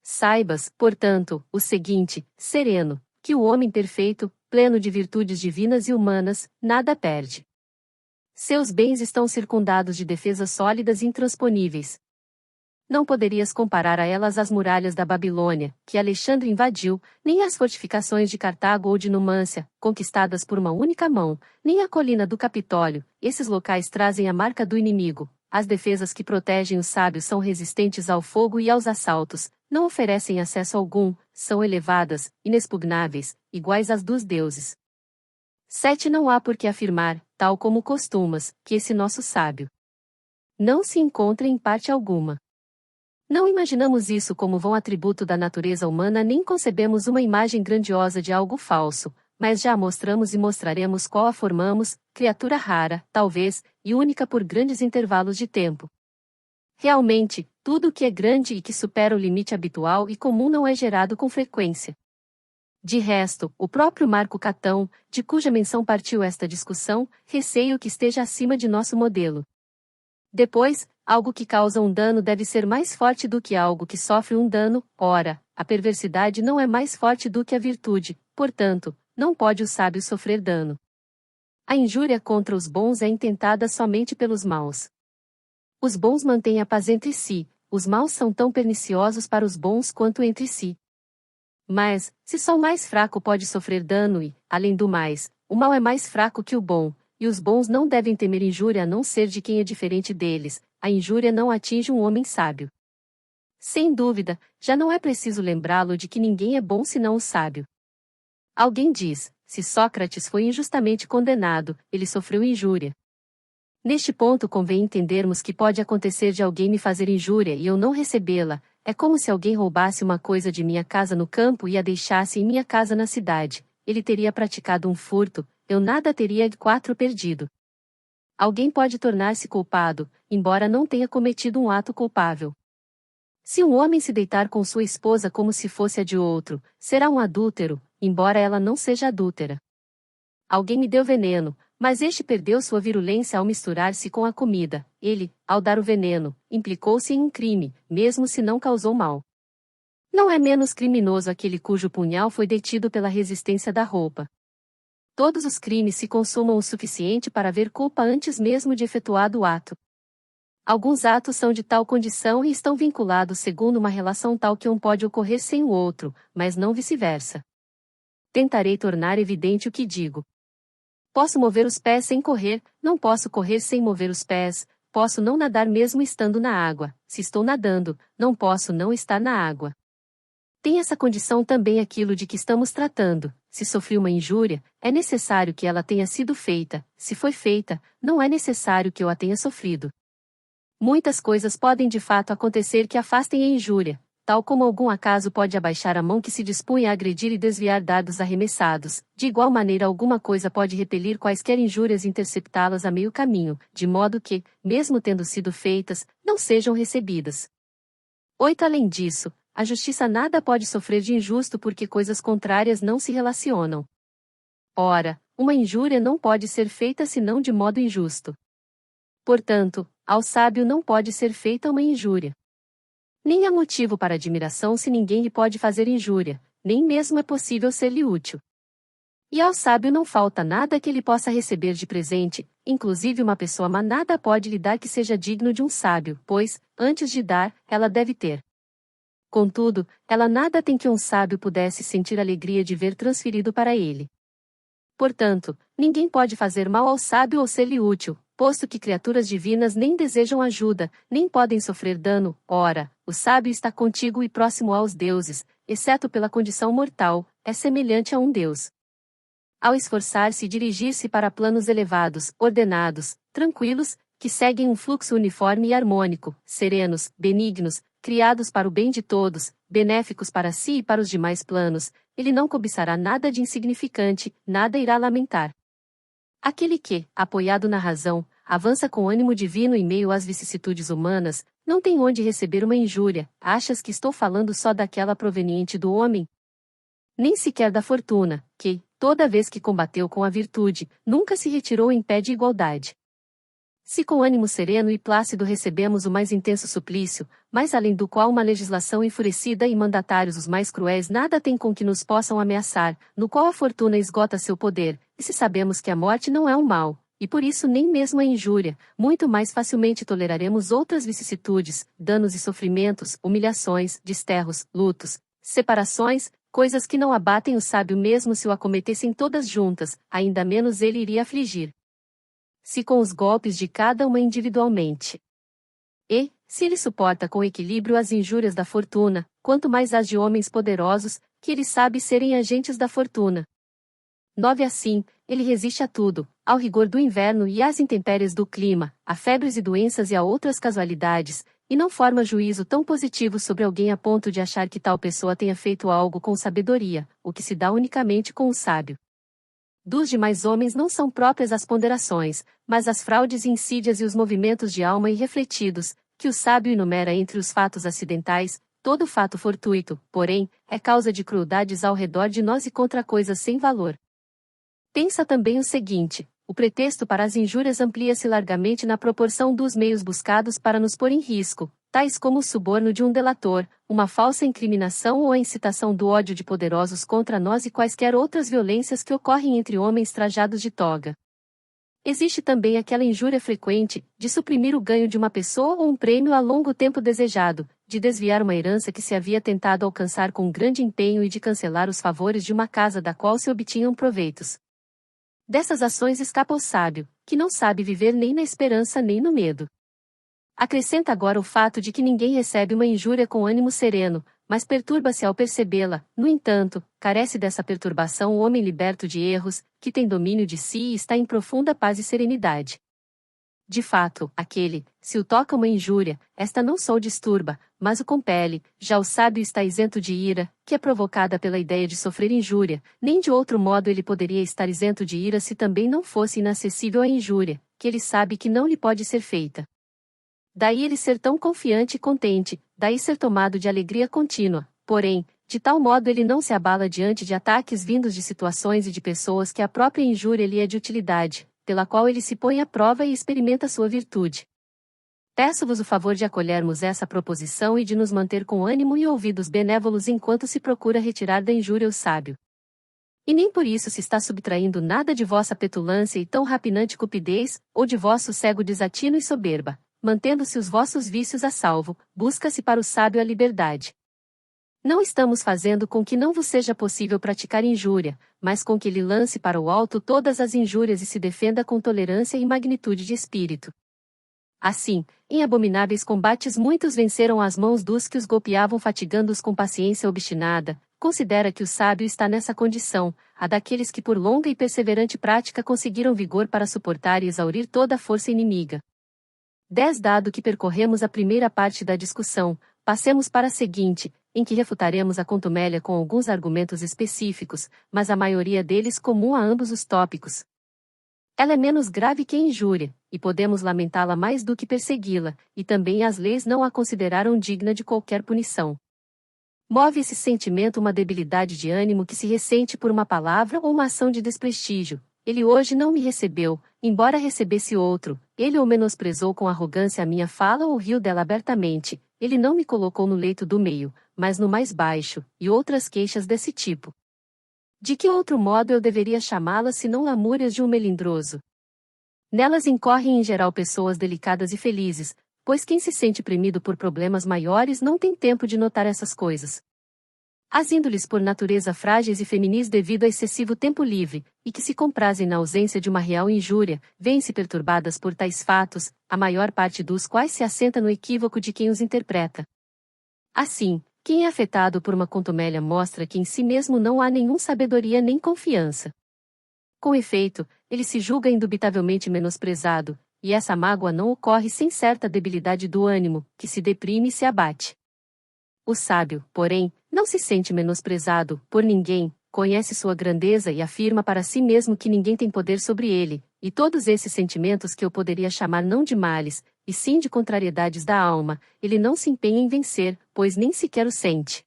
Saibas, portanto, o seguinte, sereno, que o homem perfeito, pleno de virtudes divinas e humanas, nada perde. Seus bens estão circundados de defesas sólidas e intransponíveis. Não poderias comparar a elas as muralhas da Babilônia, que Alexandre invadiu, nem as fortificações de Cartago ou de Numância, conquistadas por uma única mão, nem a colina do Capitólio. Esses locais trazem a marca do inimigo. As defesas que protegem os sábios são resistentes ao fogo e aos assaltos, não oferecem acesso algum, são elevadas, inexpugnáveis, iguais às dos deuses. 7. Não há por que afirmar, tal como costumas, que esse nosso sábio não se encontra em parte alguma. Não imaginamos isso como vão atributo da natureza humana nem concebemos uma imagem grandiosa de algo falso, mas já a mostramos e mostraremos qual a formamos, criatura rara, talvez, e única por grandes intervalos de tempo. Realmente, tudo o que é grande e que supera o limite habitual e comum não é gerado com frequência. De resto, o próprio Marco Catão, de cuja menção partiu esta discussão, receio que esteja acima de nosso modelo. Depois, algo que causa um dano deve ser mais forte do que algo que sofre um dano, ora, a perversidade não é mais forte do que a virtude, portanto, não pode o sábio sofrer dano. A injúria contra os bons é intentada somente pelos maus. Os bons mantêm a paz entre si, os maus são tão perniciosos para os bons quanto entre si. Mas, se só o mais fraco pode sofrer dano e, além do mais, o mal é mais fraco que o bom, e os bons não devem temer injúria a não ser de quem é diferente deles, a injúria não atinge um homem sábio. Sem dúvida, já não é preciso lembrá-lo de que ninguém é bom senão o sábio. Alguém diz, se Sócrates foi injustamente condenado, ele sofreu injúria. Neste ponto convém entendermos que pode acontecer de alguém me fazer injúria e eu não recebê-la, é como se alguém roubasse uma coisa de minha casa no campo e a deixasse em minha casa na cidade, ele teria praticado um furto, eu nada teria de 4 perdido. Alguém pode tornar-se culpado, embora não tenha cometido um ato culpável. Se um homem se deitar com sua esposa como se fosse a de outro, será um adúltero, embora ela não seja adúltera. Alguém me deu veneno, mas este perdeu sua virulência ao misturar-se com a comida. Ele, ao dar o veneno, implicou-se em um crime, mesmo se não causou mal. Não é menos criminoso aquele cujo punhal foi detido pela resistência da roupa. Todos os crimes se consumam o suficiente para haver culpa antes mesmo de efetuado o ato. Alguns atos são de tal condição e estão vinculados segundo uma relação tal que um pode ocorrer sem o outro, mas não vice-versa. Tentarei tornar evidente o que digo. Posso mover os pés sem correr, não posso correr sem mover os pés, posso não nadar mesmo estando na água, se estou nadando, não posso não estar na água. Tem essa condição também aquilo de que estamos tratando. Se sofri uma injúria, é necessário que ela tenha sido feita. Se foi feita, não é necessário que eu a tenha sofrido. Muitas coisas podem de fato acontecer que afastem a injúria, tal como algum acaso pode abaixar a mão que se dispunha a agredir e desviar dardos arremessados. De igual maneira, alguma coisa pode repelir quaisquer injúrias e interceptá-las a meio caminho, de modo que, mesmo tendo sido feitas, não sejam recebidas. 8. Além disso, a justiça nada pode sofrer de injusto porque coisas contrárias não se relacionam. Ora, uma injúria não pode ser feita senão de modo injusto. Portanto, ao sábio não pode ser feita uma injúria. Nem há motivo para admiração se ninguém lhe pode fazer injúria, nem mesmo é possível ser-lhe útil. E ao sábio não falta nada que ele possa receber de presente, inclusive uma pessoa má nada pode lhe dar que seja digno de um sábio, pois, antes de dar, ela deve ter. Contudo, ela nada tem que um sábio pudesse sentir alegria de ver transferido para ele. Portanto, ninguém pode fazer mal ao sábio ou ser-lhe útil, posto que criaturas divinas nem desejam ajuda, nem podem sofrer dano. Ora, o sábio está contigo e próximo aos deuses, exceto pela condição mortal, é semelhante a um deus. Ao esforçar-se e dirigir-se para planos elevados, ordenados, tranquilos, que seguem um fluxo uniforme e harmônico, serenos, benignos, criados para o bem de todos, benéficos para si e para os demais planos, ele não cobiçará nada de insignificante, nada irá lamentar. Aquele que, apoiado na razão, avança com ânimo divino em meio às vicissitudes humanas, não tem onde receber uma injúria. Achas que estou falando só daquela proveniente do homem? Nem sequer da fortuna, que, toda vez que combateu com a virtude, nunca se retirou em pé de igualdade. Se com ânimo sereno e plácido recebemos o mais intenso suplício, mais além do qual uma legislação enfurecida e mandatários os mais cruéis nada têm com que nos possam ameaçar, no qual a fortuna esgota seu poder, e se sabemos que a morte não é um mal, e por isso nem mesmo a injúria, muito mais facilmente toleraremos outras vicissitudes, danos e sofrimentos, humilhações, desterros, lutos, separações, coisas que não abatem o sábio mesmo se o acometessem todas juntas, ainda menos ele iria afligir. Se com os golpes de cada uma individualmente. E, se ele suporta com equilíbrio as injúrias da fortuna, quanto mais as de homens poderosos, que ele sabe serem agentes da fortuna. 9. Assim, ele resiste a tudo, ao rigor do inverno e às intempéries do clima, a febres e doenças e a outras casualidades, e não forma juízo tão positivo sobre alguém a ponto de achar que tal pessoa tenha feito algo com sabedoria, o que se dá unicamente com o sábio. Dos demais homens não são próprias as ponderações, mas as fraudes e insídias e os movimentos de alma irrefletidos, que o sábio enumera entre os fatos acidentais. Todo fato fortuito, porém, é causa de crueldades ao redor de nós e contra coisas sem valor. Pensa também o seguinte: o pretexto para as injúrias amplia-se largamente na proporção dos meios buscados para nos pôr em risco, tais como o suborno de um delator, uma falsa incriminação ou a incitação do ódio de poderosos contra nós e quaisquer outras violências que ocorrem entre homens trajados de toga. Existe também aquela injúria frequente, de suprimir o ganho de uma pessoa ou um prêmio a longo tempo desejado, de desviar uma herança que se havia tentado alcançar com grande empenho e de cancelar os favores de uma casa da qual se obtinham proveitos. Dessas ações escapa o sábio, que não sabe viver nem na esperança nem no medo. Acrescenta agora o fato de que ninguém recebe uma injúria com ânimo sereno, mas perturba-se ao percebê-la. No entanto, carece dessa perturbação o homem liberto de erros, que tem domínio de si e está em profunda paz e serenidade. De fato, aquele, se o toca uma injúria, esta não só o disturba, mas o compele. Já o sábio está isento de ira, que é provocada pela ideia de sofrer injúria, nem de outro modo ele poderia estar isento de ira se também não fosse inacessível à injúria, que ele sabe que não lhe pode ser feita. Daí ele ser tão confiante e contente, daí ser tomado de alegria contínua, porém, de tal modo ele não se abala diante de ataques vindos de situações e de pessoas que a própria injúria lhe é de utilidade, pela qual ele se põe à prova e experimenta sua virtude. Peço-vos o favor de acolhermos essa proposição e de nos manter com ânimo e ouvidos benévolos enquanto se procura retirar da injúria o sábio. E nem por isso se está subtraindo nada de vossa petulância e tão rapinante cupidez, ou de vosso cego desatino e soberba. Mantendo-se os vossos vícios a salvo, busca-se para o sábio a liberdade. Não estamos fazendo com que não vos seja possível praticar injúria, mas com que ele lance para o alto todas as injúrias e se defenda com tolerância e magnitude de espírito. Assim, em abomináveis combates muitos venceram as mãos dos que os golpeavam fatigando-os com paciência obstinada. Considera que o sábio está nessa condição, a daqueles que por longa e perseverante prática conseguiram vigor para suportar e exaurir toda a força inimiga. 10. Dado que percorremos a primeira parte da discussão, passemos para a seguinte, em que refutaremos a contumélia com alguns argumentos específicos, mas a maioria deles comum a ambos os tópicos. Ela é menos grave que a injúria, e podemos lamentá-la mais do que persegui-la, e também as leis não a consideraram digna de qualquer punição. Move esse sentimento uma debilidade de ânimo que se ressente por uma palavra ou uma ação de desprestígio. Ele hoje não me recebeu, embora recebesse outro, ele ou menosprezou com arrogância a minha fala ou riu dela abertamente, ele não me colocou no leito do meio, mas no mais baixo, e outras queixas desse tipo. De que outro modo eu deveria chamá-las senão lamúrias de um melindroso? Nelas incorrem em geral pessoas delicadas e felizes, pois quem se sente premido por problemas maiores não tem tempo de notar essas coisas. As índoles por natureza frágeis e feminis devido a excessivo tempo livre, e que se comprazem na ausência de uma real injúria, vêm-se perturbadas por tais fatos, a maior parte dos quais se assenta no equívoco de quem os interpreta. Assim, quem é afetado por uma contumélia mostra que em si mesmo não há nenhum sabedoria nem confiança. Com efeito, ele se julga indubitavelmente menosprezado, e essa mágoa não ocorre sem certa debilidade do ânimo, que se deprime e se abate. O sábio, porém, não se sente menosprezado por ninguém, conhece sua grandeza e afirma para si mesmo que ninguém tem poder sobre ele, e todos esses sentimentos que eu poderia chamar não de males, e sim de contrariedades da alma, ele não se empenha em vencer, pois nem sequer o sente.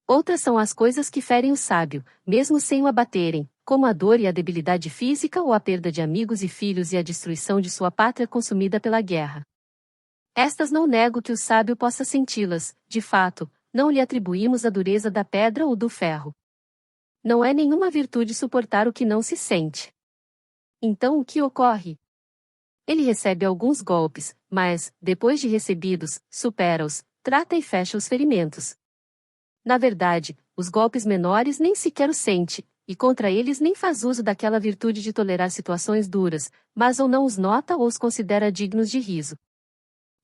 Outras são as coisas que ferem o sábio, mesmo sem o abaterem, como a dor e a debilidade física ou a perda de amigos e filhos e a destruição de sua pátria consumida pela guerra. Estas não nego que o sábio possa senti-las, de fato, não lhe atribuímos a dureza da pedra ou do ferro. Não é nenhuma virtude suportar o que não se sente. Então o que ocorre? Ele recebe alguns golpes, mas, depois de recebidos, supera-os, trata e fecha os ferimentos. Na verdade, os golpes menores nem sequer os sente, e contra eles nem faz uso daquela virtude de tolerar situações duras, mas ou não os nota ou os considera dignos de riso.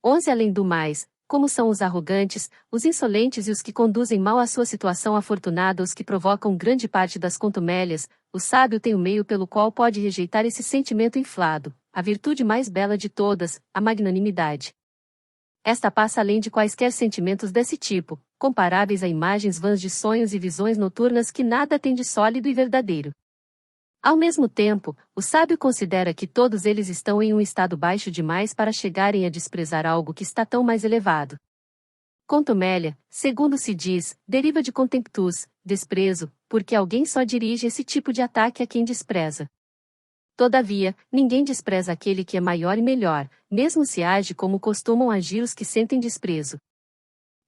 11. Além do mais, como são os arrogantes, os insolentes e os que conduzem mal a sua situação afortunada os que provocam grande parte das contumélias, o sábio tem o meio pelo qual pode rejeitar esse sentimento inflado, a virtude mais bela de todas, a magnanimidade. Esta passa além de quaisquer sentimentos desse tipo, comparáveis a imagens vãs de sonhos e visões noturnas que nada têm de sólido e verdadeiro. Ao mesmo tempo, o sábio considera que todos eles estão em um estado baixo demais para chegarem a desprezar algo que está tão mais elevado. Contumélia, segundo se diz, deriva de contemptus, desprezo, porque alguém só dirige esse tipo de ataque a quem despreza. Todavia, ninguém despreza aquele que é maior e melhor, mesmo se age como costumam agir os que sentem desprezo.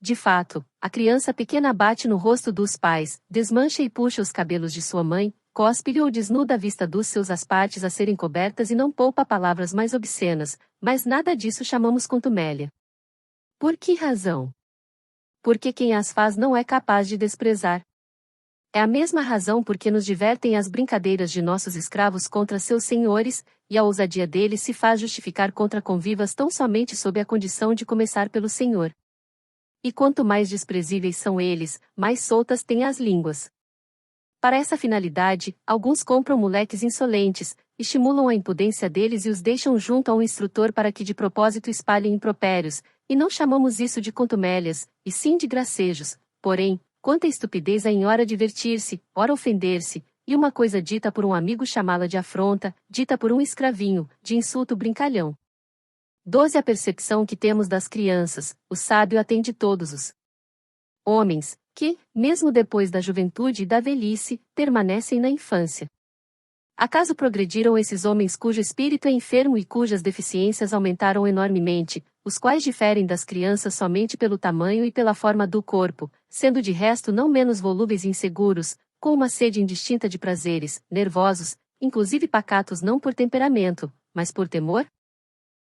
De fato, a criança pequena bate no rosto dos pais, desmancha e puxa os cabelos de sua mãe, cospe-lhe ou desnuda a vista dos seus as partes a serem cobertas e não poupa palavras mais obscenas, mas nada disso chamamos contumélia. Por que razão? Porque quem as faz não é capaz de desprezar. É a mesma razão porque nos divertem as brincadeiras de nossos escravos contra seus senhores, e a ousadia deles se faz justificar contra convivas tão somente sob a condição de começar pelo Senhor. E quanto mais desprezíveis são eles, mais soltas têm as línguas. Para essa finalidade, alguns compram moleques insolentes, estimulam a impudência deles e os deixam junto a um instrutor para que de propósito espalhem impropérios, e não chamamos isso de contumélias, e sim de gracejos. Porém, quanta estupidez há em ora divertir-se, ora ofender-se, e uma coisa dita por um amigo chamá-la de afronta, dita por um escravinho, de insulto brincalhão. 12. A percepção que temos das crianças, o sábio a tem de todos os homens, que, mesmo depois da juventude e da velhice, permanecem na infância. Acaso progrediram esses homens cujo espírito é enfermo e cujas deficiências aumentaram enormemente, os quais diferem das crianças somente pelo tamanho e pela forma do corpo, sendo de resto não menos volúveis e inseguros, com uma sede indistinta de prazeres, nervosos, inclusive pacatos não por temperamento, mas por temor?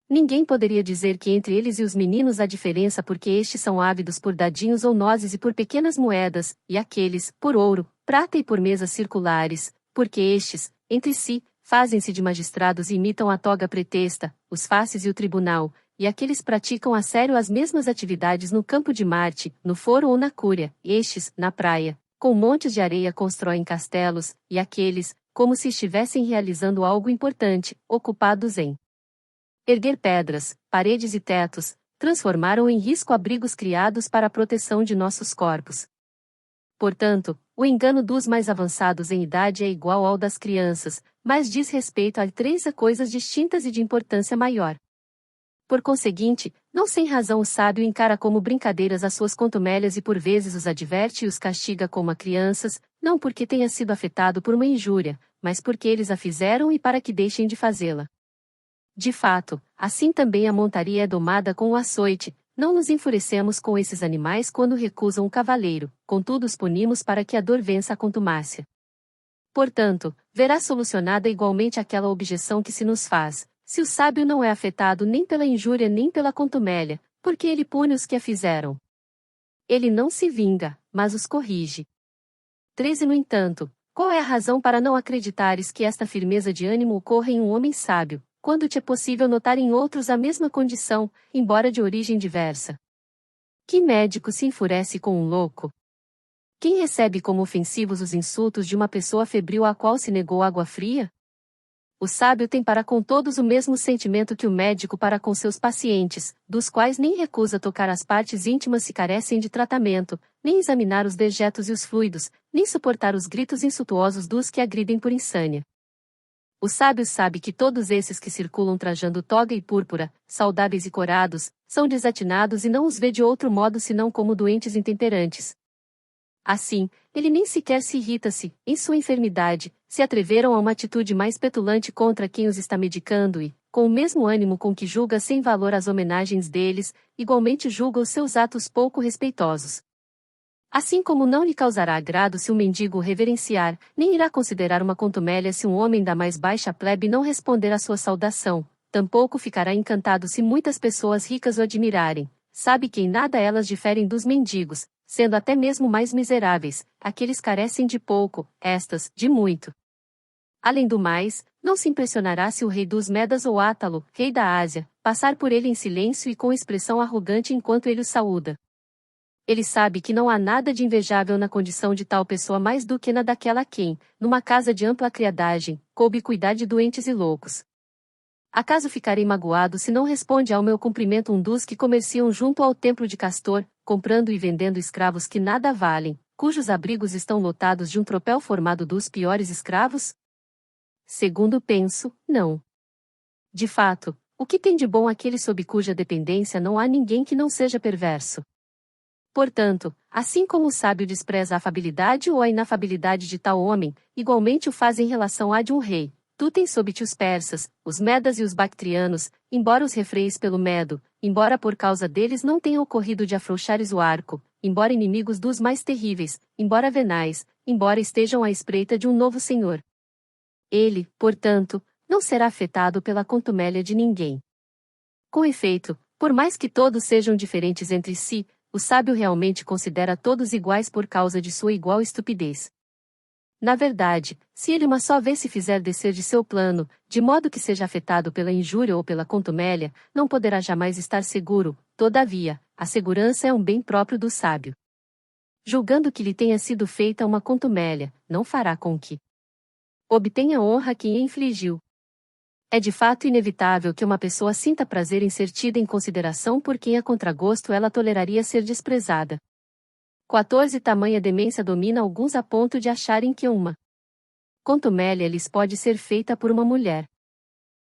Ninguém poderia dizer que entre eles e os meninos há diferença porque estes são ávidos por dadinhos ou nozes e por pequenas moedas, e aqueles, por ouro, prata e por mesas circulares, porque estes, entre si, fazem-se de magistrados e imitam a toga pretexta, os faces e o tribunal, e aqueles praticam a sério as mesmas atividades no campo de Marte, no Foro ou na Cúria, estes, na praia, com montes de areia constroem castelos, e aqueles, como se estivessem realizando algo importante, ocupados em erguer pedras, paredes e tetos, transformaram em risco abrigos criados para a proteção de nossos corpos. Portanto, o engano dos mais avançados em idade é igual ao das crianças, mas diz respeito a três coisas distintas e de importância maior. Por conseguinte, não sem razão o sábio encara como brincadeiras as suas contumélias e por vezes os adverte e os castiga como a crianças, não porque tenha sido afetado por uma injúria, mas porque eles a fizeram e para que deixem de fazê-la. De fato, assim também a montaria é domada com o açoite. Não nos enfurecemos com esses animais quando recusam o cavaleiro, contudo os punimos para que a dor vença a contumácia. Portanto, verá solucionada igualmente aquela objeção que se nos faz: se o sábio não é afetado nem pela injúria nem pela contumélia, por que ele pune os que a fizeram? Ele não se vinga, mas os corrige. 13 No entanto, qual é a razão para não acreditares que esta firmeza de ânimo ocorra em um homem sábio, quando te é possível notar em outros a mesma condição, embora de origem diversa? Que médico se enfurece com um louco? Quem recebe como ofensivos os insultos de uma pessoa febril à qual se negou água fria? O sábio tem para com todos o mesmo sentimento que o médico para com seus pacientes, dos quais nem recusa tocar as partes íntimas se carecem de tratamento, nem examinar os dejetos e os fluidos, nem suportar os gritos insultuosos dos que agridem por insânia. O sábio sabe que todos esses que circulam trajando toga e púrpura, saudáveis e corados, são desatinados e não os vê de outro modo senão como doentes intemperantes. Assim, ele nem sequer se irrita-se, em sua enfermidade, se atreveram a uma atitude mais petulante contra quem os está medicando e, com o mesmo ânimo com que julga sem valor as homenagens deles, igualmente julga os seus atos pouco respeitosos. Assim como não lhe causará agrado se um mendigo o reverenciar, nem irá considerar uma contumélia se um homem da mais baixa plebe não responder à sua saudação, tampouco ficará encantado se muitas pessoas ricas o admirarem. Sabe que em nada elas diferem dos mendigos, sendo até mesmo mais miseráveis, aqueles carecem de pouco, estas, de muito. Além do mais, não se impressionará se o rei dos Medas ou Átalo, rei da Ásia, passar por ele em silêncio e com expressão arrogante enquanto ele o saúda. Ele sabe que não há nada de invejável na condição de tal pessoa mais do que na daquela a quem, numa casa de ampla criadagem, coube cuidar de doentes e loucos. Acaso ficarei magoado se não responde ao meu cumprimento um dos que comerciam junto ao templo de Castor, comprando e vendendo escravos que nada valem, cujos abrigos estão lotados de um tropel formado dos piores escravos? Segundo penso, não. De fato, o que tem de bom aquele sob cuja dependência não há ninguém que não seja perverso? Portanto, assim como o sábio despreza a afabilidade ou a inafabilidade de tal homem, igualmente o faz em relação à de um rei. Tu tens sob ti os persas, os medas e os bactrianos, embora os refreies pelo medo, embora por causa deles não tenha ocorrido de afrouxares o arco, embora inimigos dos mais terríveis, embora venais, embora estejam à espreita de um novo senhor. Ele, portanto, não será afetado pela contumélia de ninguém. Com efeito, por mais que todos sejam diferentes entre si, o sábio realmente considera todos iguais por causa de sua igual estupidez. Na verdade, se ele uma só vez se fizer descer de seu plano, de modo que seja afetado pela injúria ou pela contumélia, não poderá jamais estar seguro. Todavia, a segurança é um bem próprio do sábio. Julgando que lhe tenha sido feita uma contumélia, não fará com que obtenha honra quem a infligiu. É de fato inevitável que uma pessoa sinta prazer em ser tida em consideração por quem a contragosto ela toleraria ser desprezada. 14 Tamanha demência domina alguns a ponto de acharem que uma contumélia lhes pode ser feita por uma mulher.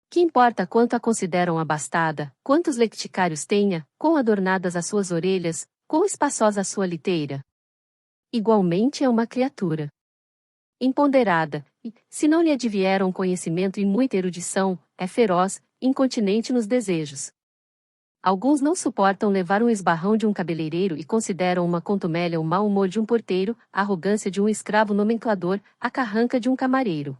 Que importa quanto a consideram abastada, quantos lecticários tenha, quão adornadas as suas orelhas, quão espaçosa a sua liteira. Igualmente é uma criatura imponderada, e, se não lhe advieram conhecimento e muita erudição, é feroz, incontinente nos desejos. Alguns não suportam levar um esbarrão de um cabeleireiro e consideram uma contumélia o mau humor de um porteiro, a arrogância de um escravo nomenclador, a carranca de um camareiro.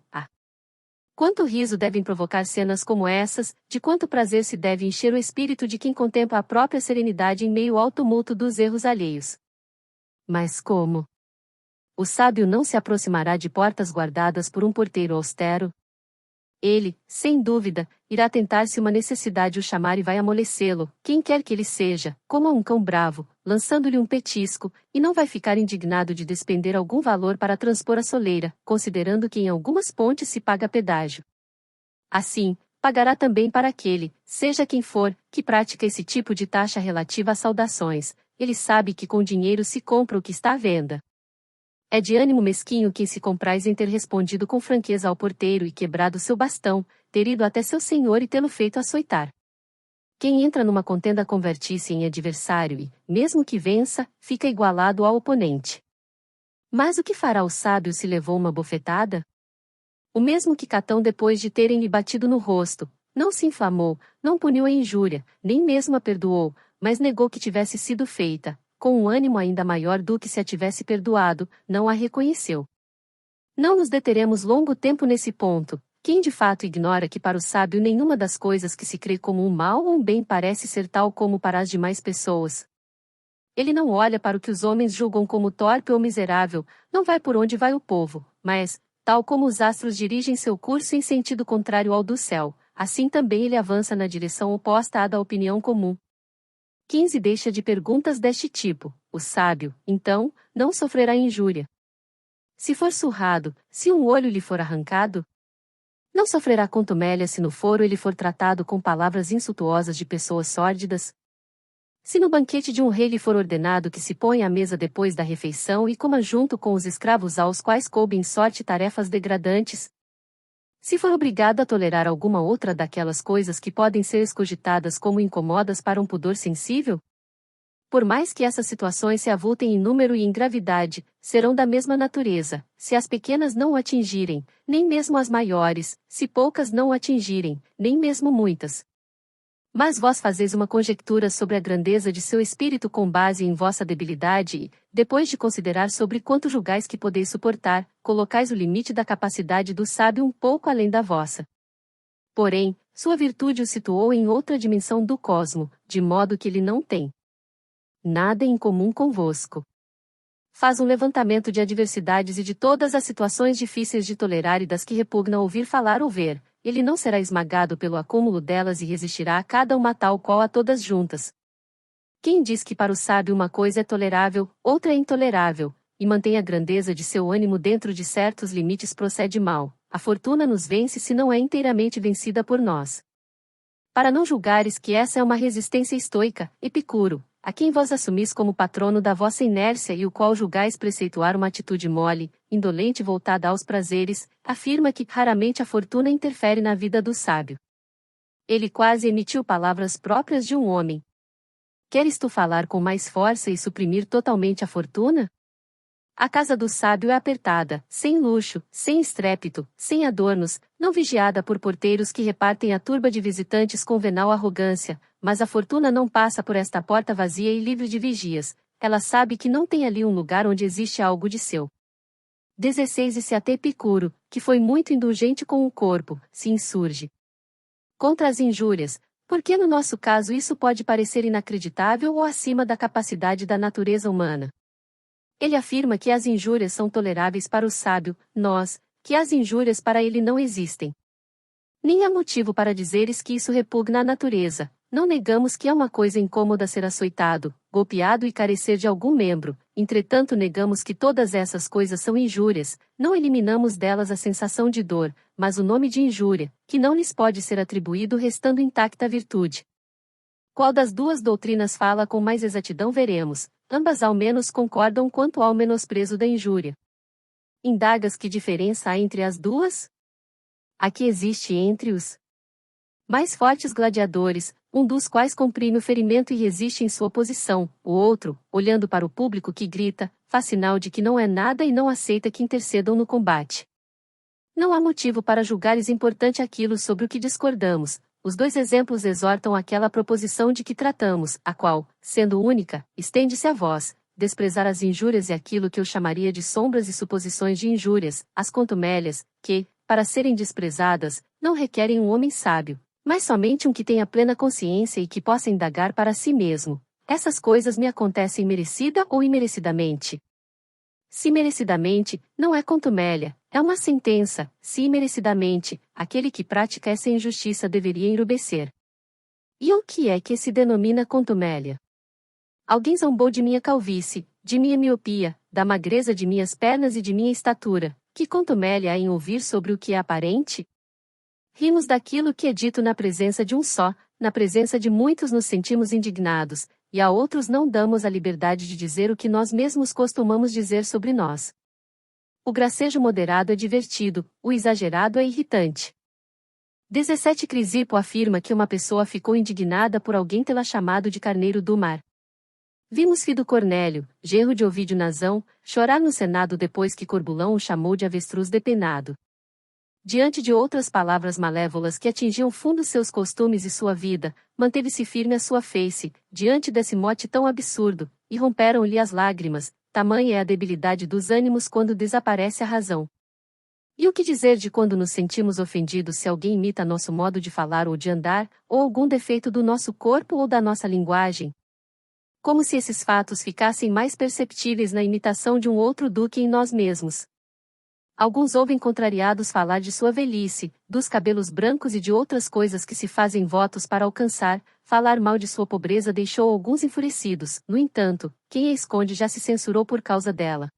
Quanto riso devem provocar cenas como essas, de quanto prazer se deve encher o espírito de quem contempla a própria serenidade em meio ao tumulto dos erros alheios. Mas como? O sábio não se aproximará de portas guardadas por um porteiro austero? Ele, sem dúvida, irá tentar se uma necessidade o chamar e vai amolecê-lo, quem quer que ele seja, como a um cão bravo, lançando-lhe um petisco, e não vai ficar indignado de despender algum valor para transpor a soleira, considerando que em algumas pontes se paga pedágio. Assim, pagará também para aquele, seja quem for, que pratica esse tipo de taxa relativa às saudações. Ele sabe que com dinheiro se compra o que está à venda. É de ânimo mesquinho quem se compraz em ter respondido com franqueza ao porteiro e quebrado seu bastão, ter ido até seu senhor e tê-lo feito açoitar. Quem entra numa contenda converte-se em adversário e, mesmo que vença, fica igualado ao oponente. Mas o que fará o sábio se levou uma bofetada? O mesmo que Catão depois de terem-lhe batido no rosto, não se inflamou, não puniu a injúria, nem mesmo a perdoou, mas negou que tivesse sido feita, com um ânimo ainda maior do que se a tivesse perdoado, não a reconheceu. Não nos deteremos longo tempo nesse ponto. Quem de fato ignora que para o sábio nenhuma das coisas que se crê como um mal ou um bem parece ser tal como para as demais pessoas. Ele não olha para o que os homens julgam como torpe ou miserável, não vai por onde vai o povo, mas, tal como os astros dirigem seu curso em sentido contrário ao do céu, assim também ele avança na direção oposta à da opinião comum. 15 Deixa de perguntas deste tipo. O sábio, então, não sofrerá injúria. Se for surrado, se um olho lhe for arrancado, não sofrerá contumélia se no foro ele for tratado com palavras insultuosas de pessoas sórdidas. Se no banquete de um rei lhe for ordenado que se ponha à mesa depois da refeição e coma junto com os escravos aos quais coube em sorte tarefas degradantes. Se for obrigado a tolerar alguma outra daquelas coisas que podem ser escogitadas como incomodas para um pudor sensível? Por mais que essas situações se avultem em número e em gravidade, serão da mesma natureza, se as pequenas não o atingirem, nem mesmo as maiores, se poucas não o atingirem, nem mesmo muitas. Mas vós fazeis uma conjectura sobre a grandeza de seu espírito com base em vossa debilidade e, depois de considerar sobre quanto julgais que podeis suportar, colocais o limite da capacidade do sábio um pouco além da vossa. Porém, sua virtude o situou em outra dimensão do cosmo, de modo que ele não tem nada em comum convosco. Faz um levantamento de adversidades e de todas as situações difíceis de tolerar e das que repugna ouvir falar ou ver. Ele não será esmagado pelo acúmulo delas e resistirá a cada uma tal qual a todas juntas. Quem diz que para o sábio uma coisa é tolerável, outra é intolerável, e mantém a grandeza de seu ânimo dentro de certos limites procede mal, a fortuna nos vence se não é inteiramente vencida por nós. Para não julgares que essa é uma resistência estoica, Epicuro, a quem vós assumis como patrono da vossa inércia e o qual julgais preceituar uma atitude mole, indolente voltada aos prazeres, afirma que raramente a fortuna interfere na vida do sábio. Ele quase emitiu palavras próprias de um homem. Queres tu falar com mais força e suprimir totalmente a fortuna? A casa do sábio é apertada, sem luxo, sem estrépito, sem adornos, não vigiada por porteiros que repartem a turba de visitantes com venal arrogância, mas a fortuna não passa por esta porta vazia e livre de vigias, ela sabe que não tem ali um lugar onde existe algo de seu. 16 E se até Epicuro, que foi muito indulgente com o corpo, se insurge contra as injúrias, porque no nosso caso isso pode parecer inacreditável ou acima da capacidade da natureza humana. Ele afirma que as injúrias são toleráveis para o sábio, nós, que as injúrias para ele não existem. Nem há motivo para dizeres que isso repugna à natureza, não negamos que é uma coisa incômoda ser açoitado, golpeado e carecer de algum membro, entretanto negamos que todas essas coisas são injúrias, não eliminamos delas a sensação de dor, mas o nome de injúria, que não lhes pode ser atribuído restando intacta a virtude. Qual das duas doutrinas fala com mais exatidão veremos, ambas ao menos concordam quanto ao menosprezo da injúria. Indagas que diferença há entre as duas? A que existe entre os mais fortes gladiadores, um dos quais comprime o ferimento e resiste em sua posição, o outro, olhando para o público que grita, faz sinal de que não é nada e não aceita que intercedam no combate. Não há motivo para julgares importante aquilo sobre o que discordamos. Os dois exemplos exortam aquela proposição de que tratamos, a qual, sendo única, estende-se a vós, desprezar as injúrias e aquilo que eu chamaria de sombras e suposições de injúrias, as contumélias, que, para serem desprezadas, não requerem um homem sábio, mas somente um que tenha plena consciência e que possa indagar para si mesmo. Essas coisas me acontecem merecida ou imerecidamente? Se merecidamente, não é contumélia, é uma sentença. Se imerecidamente, aquele que pratica essa injustiça deveria enrubescer. E o que é que se denomina contumélia? Alguém zombou de minha calvície, de minha miopia, da magreza de minhas pernas e de minha estatura. Que contumélia há em ouvir sobre o que é aparente? Rimos daquilo que é dito na presença de um só, na presença de muitos nos sentimos indignados, e a outros não damos a liberdade de dizer o que nós mesmos costumamos dizer sobre nós. O gracejo moderado é divertido, o exagerado é irritante. 17 Crisipo afirma que uma pessoa ficou indignada por alguém tê-la chamado de carneiro do mar. Vimos Fido Cornélio, genro de Ovídio Nazão, chorar no Senado depois que Corbulão o chamou de avestruz depenado. Diante de outras palavras malévolas que atingiam fundo seus costumes e sua vida, manteve-se firme a sua face, diante desse mote tão absurdo, e romperam-lhe as lágrimas, tamanha é a debilidade dos ânimos quando desaparece a razão. E o que dizer de quando nos sentimos ofendidos se alguém imita nosso modo de falar ou de andar, ou algum defeito do nosso corpo ou da nossa linguagem? Como se esses fatos ficassem mais perceptíveis na imitação de um outro do que em nós mesmos. Alguns ouvem contrariados falar de sua velhice, dos cabelos brancos e de outras coisas que se fazem votos para alcançar. Falar mal de sua pobreza deixou alguns enfurecidos, no entanto, quem a esconde já se censurou por causa dela.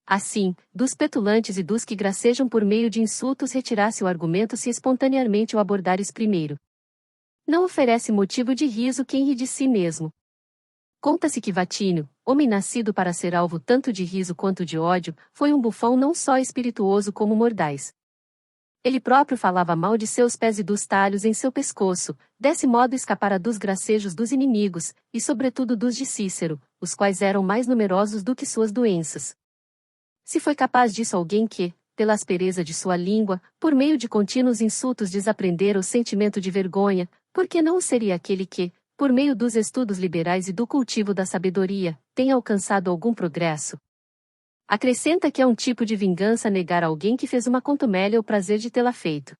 Assim, dos petulantes e dos que gracejam por meio de insultos retirasse o argumento se espontaneamente o abordares primeiro. Não oferece motivo de riso quem ri de si mesmo. Conta-se que Vatínio, homem nascido para ser alvo tanto de riso quanto de ódio, foi um bufão não só espirituoso como mordaz. Ele próprio falava mal de seus pés e dos talhos em seu pescoço, desse modo escapara dos gracejos dos inimigos, e sobretudo dos de Cícero, os quais eram mais numerosos do que suas doenças. Se foi capaz disso alguém que, pela aspereza de sua língua, por meio de contínuos insultos desaprendera o sentimento de vergonha, por que não seria aquele que, por meio dos estudos liberais e do cultivo da sabedoria, tem alcançado algum progresso? Acrescenta que é um tipo de vingança negar a alguém que fez uma contumélia o prazer de tê-la feito.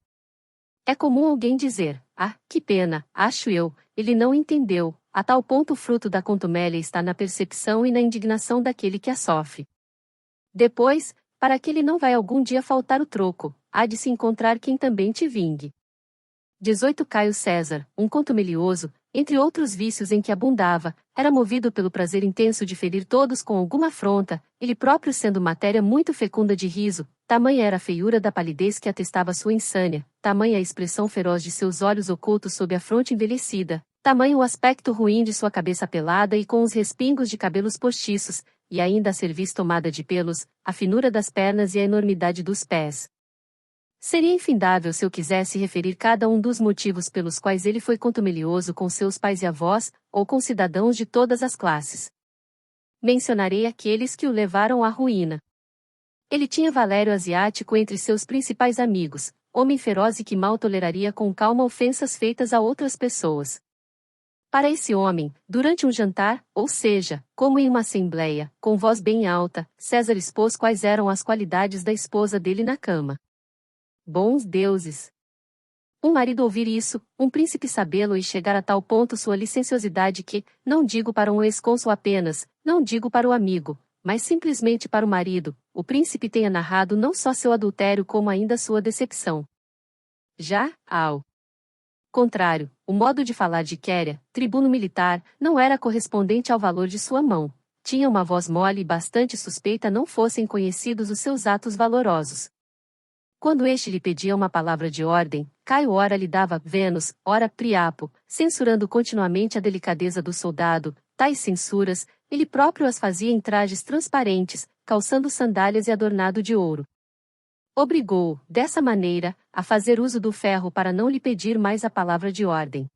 É comum alguém dizer, que pena, acho eu, ele não entendeu, a tal ponto o fruto da contumélia está na percepção e na indignação daquele que a sofre. Depois, para que ele não vai algum dia faltar o troco, há de se encontrar quem também te vingue. 18 Caio César, um contumelioso, entre outros vícios em que abundava, era movido pelo prazer intenso de ferir todos com alguma afronta, ele próprio sendo matéria muito fecunda de riso, tamanha era a feiura da palidez que atestava sua insânia, tamanha a expressão feroz de seus olhos ocultos sob a fronte envelhecida, tamanho o aspecto ruim de sua cabeça pelada e com os respingos de cabelos postiços, e ainda a cerviz tomada de pelos, a finura das pernas e a enormidade dos pés. Seria infindável se eu quisesse referir cada um dos motivos pelos quais ele foi contumelioso com seus pais e avós, ou com cidadãos de todas as classes. Mencionarei aqueles que o levaram à ruína. Ele tinha Valério Asiático entre seus principais amigos, homem feroz e que mal toleraria com calma ofensas feitas a outras pessoas. Para esse homem, durante um jantar, ou seja, como em uma assembleia, com voz bem alta, César expôs quais eram as qualidades da esposa dele na cama. Bons deuses! Um marido ouvir isso, um príncipe sabê-lo e chegar a tal ponto sua licenciosidade que, não digo para um ex-cônsul apenas, não digo para o amigo, mas simplesmente para o marido, o príncipe tenha narrado não só seu adultério como ainda sua decepção. Já, ao contrário, o modo de falar de Quéria, tribuno militar, não era correspondente ao valor de sua mão. Tinha uma voz mole e bastante suspeita não fossem conhecidos os seus atos valorosos. Quando este lhe pedia uma palavra de ordem, Caio ora lhe dava Vênus, ora Priapo, censurando continuamente a delicadeza do soldado. Tais censuras, ele próprio as fazia em trajes transparentes, calçando sandálias e adornado de ouro. Obrigou-o, dessa maneira, a fazer uso do ferro para não lhe pedir mais a palavra de ordem.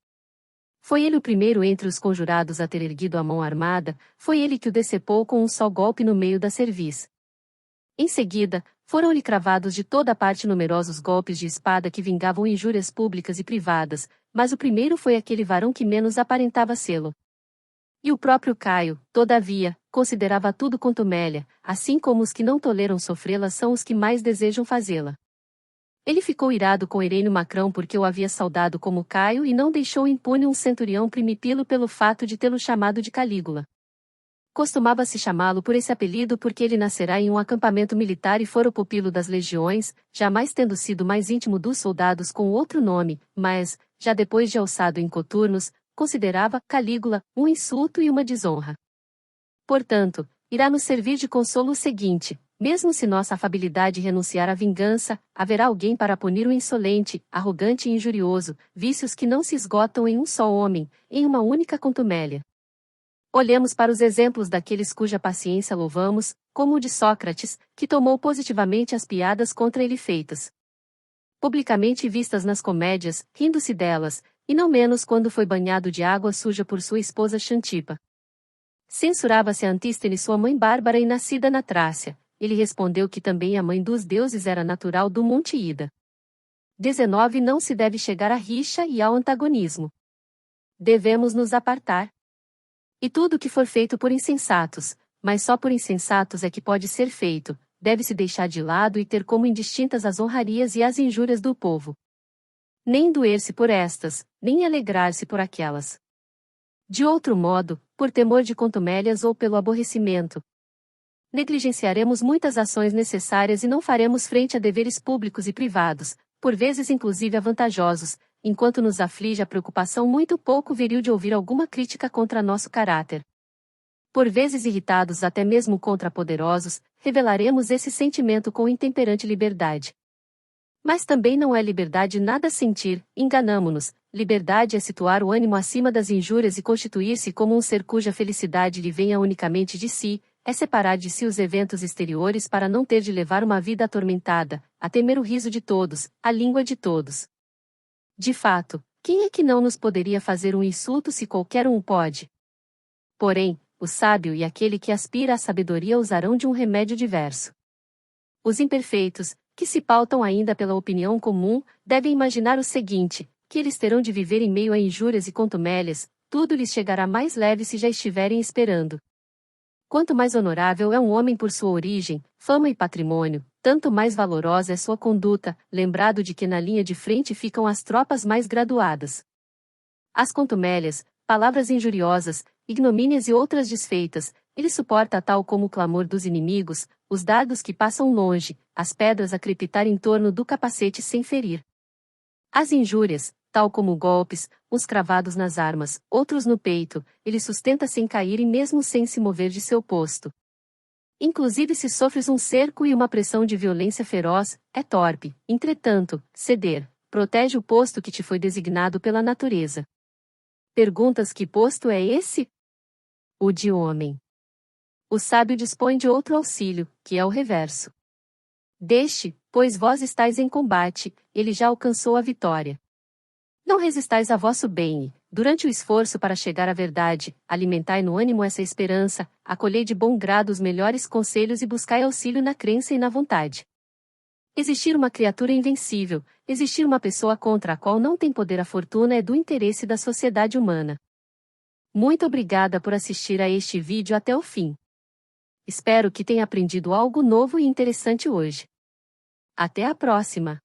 Foi ele o primeiro entre os conjurados a ter erguido a mão armada, foi ele que o decepou com um só golpe no meio da cerviz. Em seguida, foram-lhe cravados de toda a parte numerosos golpes de espada que vingavam injúrias públicas e privadas, mas o primeiro foi aquele varão que menos aparentava sê-lo. E o próprio Caio, todavia, considerava tudo contumélia, assim como os que não toleram sofrê-la são os que mais desejam fazê-la. Ele ficou irado com Herênio Macrão porque o havia saudado como Caio e não deixou impune um centurião primipilo pelo fato de tê-lo chamado de Calígula. Costumava-se chamá-lo por esse apelido porque ele nascerá em um acampamento militar e fora o pupilo das legiões, jamais tendo sido mais íntimo dos soldados com outro nome, mas, já depois de alçado em coturnos, considerava Calígula um insulto e uma desonra. Portanto, irá nos servir de consolo o seguinte: mesmo se nossa afabilidade renunciar à vingança, haverá alguém para punir o insolente, arrogante e injurioso, vícios que não se esgotam em um só homem, em uma única contumélia. Olhemos para os exemplos daqueles cuja paciência louvamos, como o de Sócrates, que tomou positivamente as piadas contra ele feitas. Publicamente vistas nas comédias, rindo-se delas, e não menos quando foi banhado de água suja por sua esposa Xantipa. Censurava-se a Antístene sua mãe bárbara e nascida na Trácia. Ele respondeu que também a mãe dos deuses era natural do Monte Ida. 19 Não se deve chegar à rixa e ao antagonismo. Devemos nos apartar. E tudo que for feito por insensatos, mas só por insensatos é que pode ser feito, deve-se deixar de lado e ter como indistintas as honrarias e as injúrias do povo. Nem doer-se por estas, nem alegrar-se por aquelas. De outro modo, por temor de contumélias ou pelo aborrecimento, negligenciaremos muitas ações necessárias e não faremos frente a deveres públicos e privados, por vezes inclusive avantajosos, enquanto nos aflige a preocupação muito pouco viril de ouvir alguma crítica contra nosso caráter. Por vezes irritados até mesmo contra poderosos, revelaremos esse sentimento com intemperante liberdade. Mas também não é liberdade nada sentir, enganamo-nos, liberdade é situar o ânimo acima das injúrias e constituir-se como um ser cuja felicidade lhe venha unicamente de si, é separar de si os eventos exteriores para não ter de levar uma vida atormentada, a temer o riso de todos, a língua de todos. De fato, quem é que não nos poderia fazer um insulto se qualquer um pode? Porém, o sábio e aquele que aspira à sabedoria usarão de um remédio diverso. Os imperfeitos, que se pautam ainda pela opinião comum, devem imaginar o seguinte, que eles terão de viver em meio a injúrias e contumélias, tudo lhes chegará mais leve se já estiverem esperando. Quanto mais honorável é um homem por sua origem, fama e patrimônio, tanto mais valorosa é sua conduta, lembrado de que na linha de frente ficam as tropas mais graduadas. As contumélias, palavras injuriosas, ignomínias e outras desfeitas, ele suporta tal como o clamor dos inimigos, os dardos que passam longe, as pedras a crepitar em torno do capacete sem ferir. As injúrias, tal como golpes, uns cravados nas armas, outros no peito, ele sustenta sem cair e mesmo sem se mover de seu posto. Inclusive se sofres um cerco e uma pressão de violência feroz, é torpe, entretanto, ceder, protege o posto que te foi designado pela natureza. Perguntas: que posto é esse? O de homem. O sábio dispõe de outro auxílio, que é o reverso. Deste, pois vós estáis em combate, ele já alcançou a vitória. Não resistais a vosso bem, e, durante o esforço para chegar à verdade, alimentai no ânimo essa esperança, acolhei de bom grado os melhores conselhos e buscai auxílio na crença e na vontade. Existir uma criatura invencível, existir uma pessoa contra a qual não tem poder a fortuna é do interesse da sociedade humana. Muito obrigada por assistir a este vídeo até o fim. Espero que tenha aprendido algo novo e interessante hoje. Até a próxima!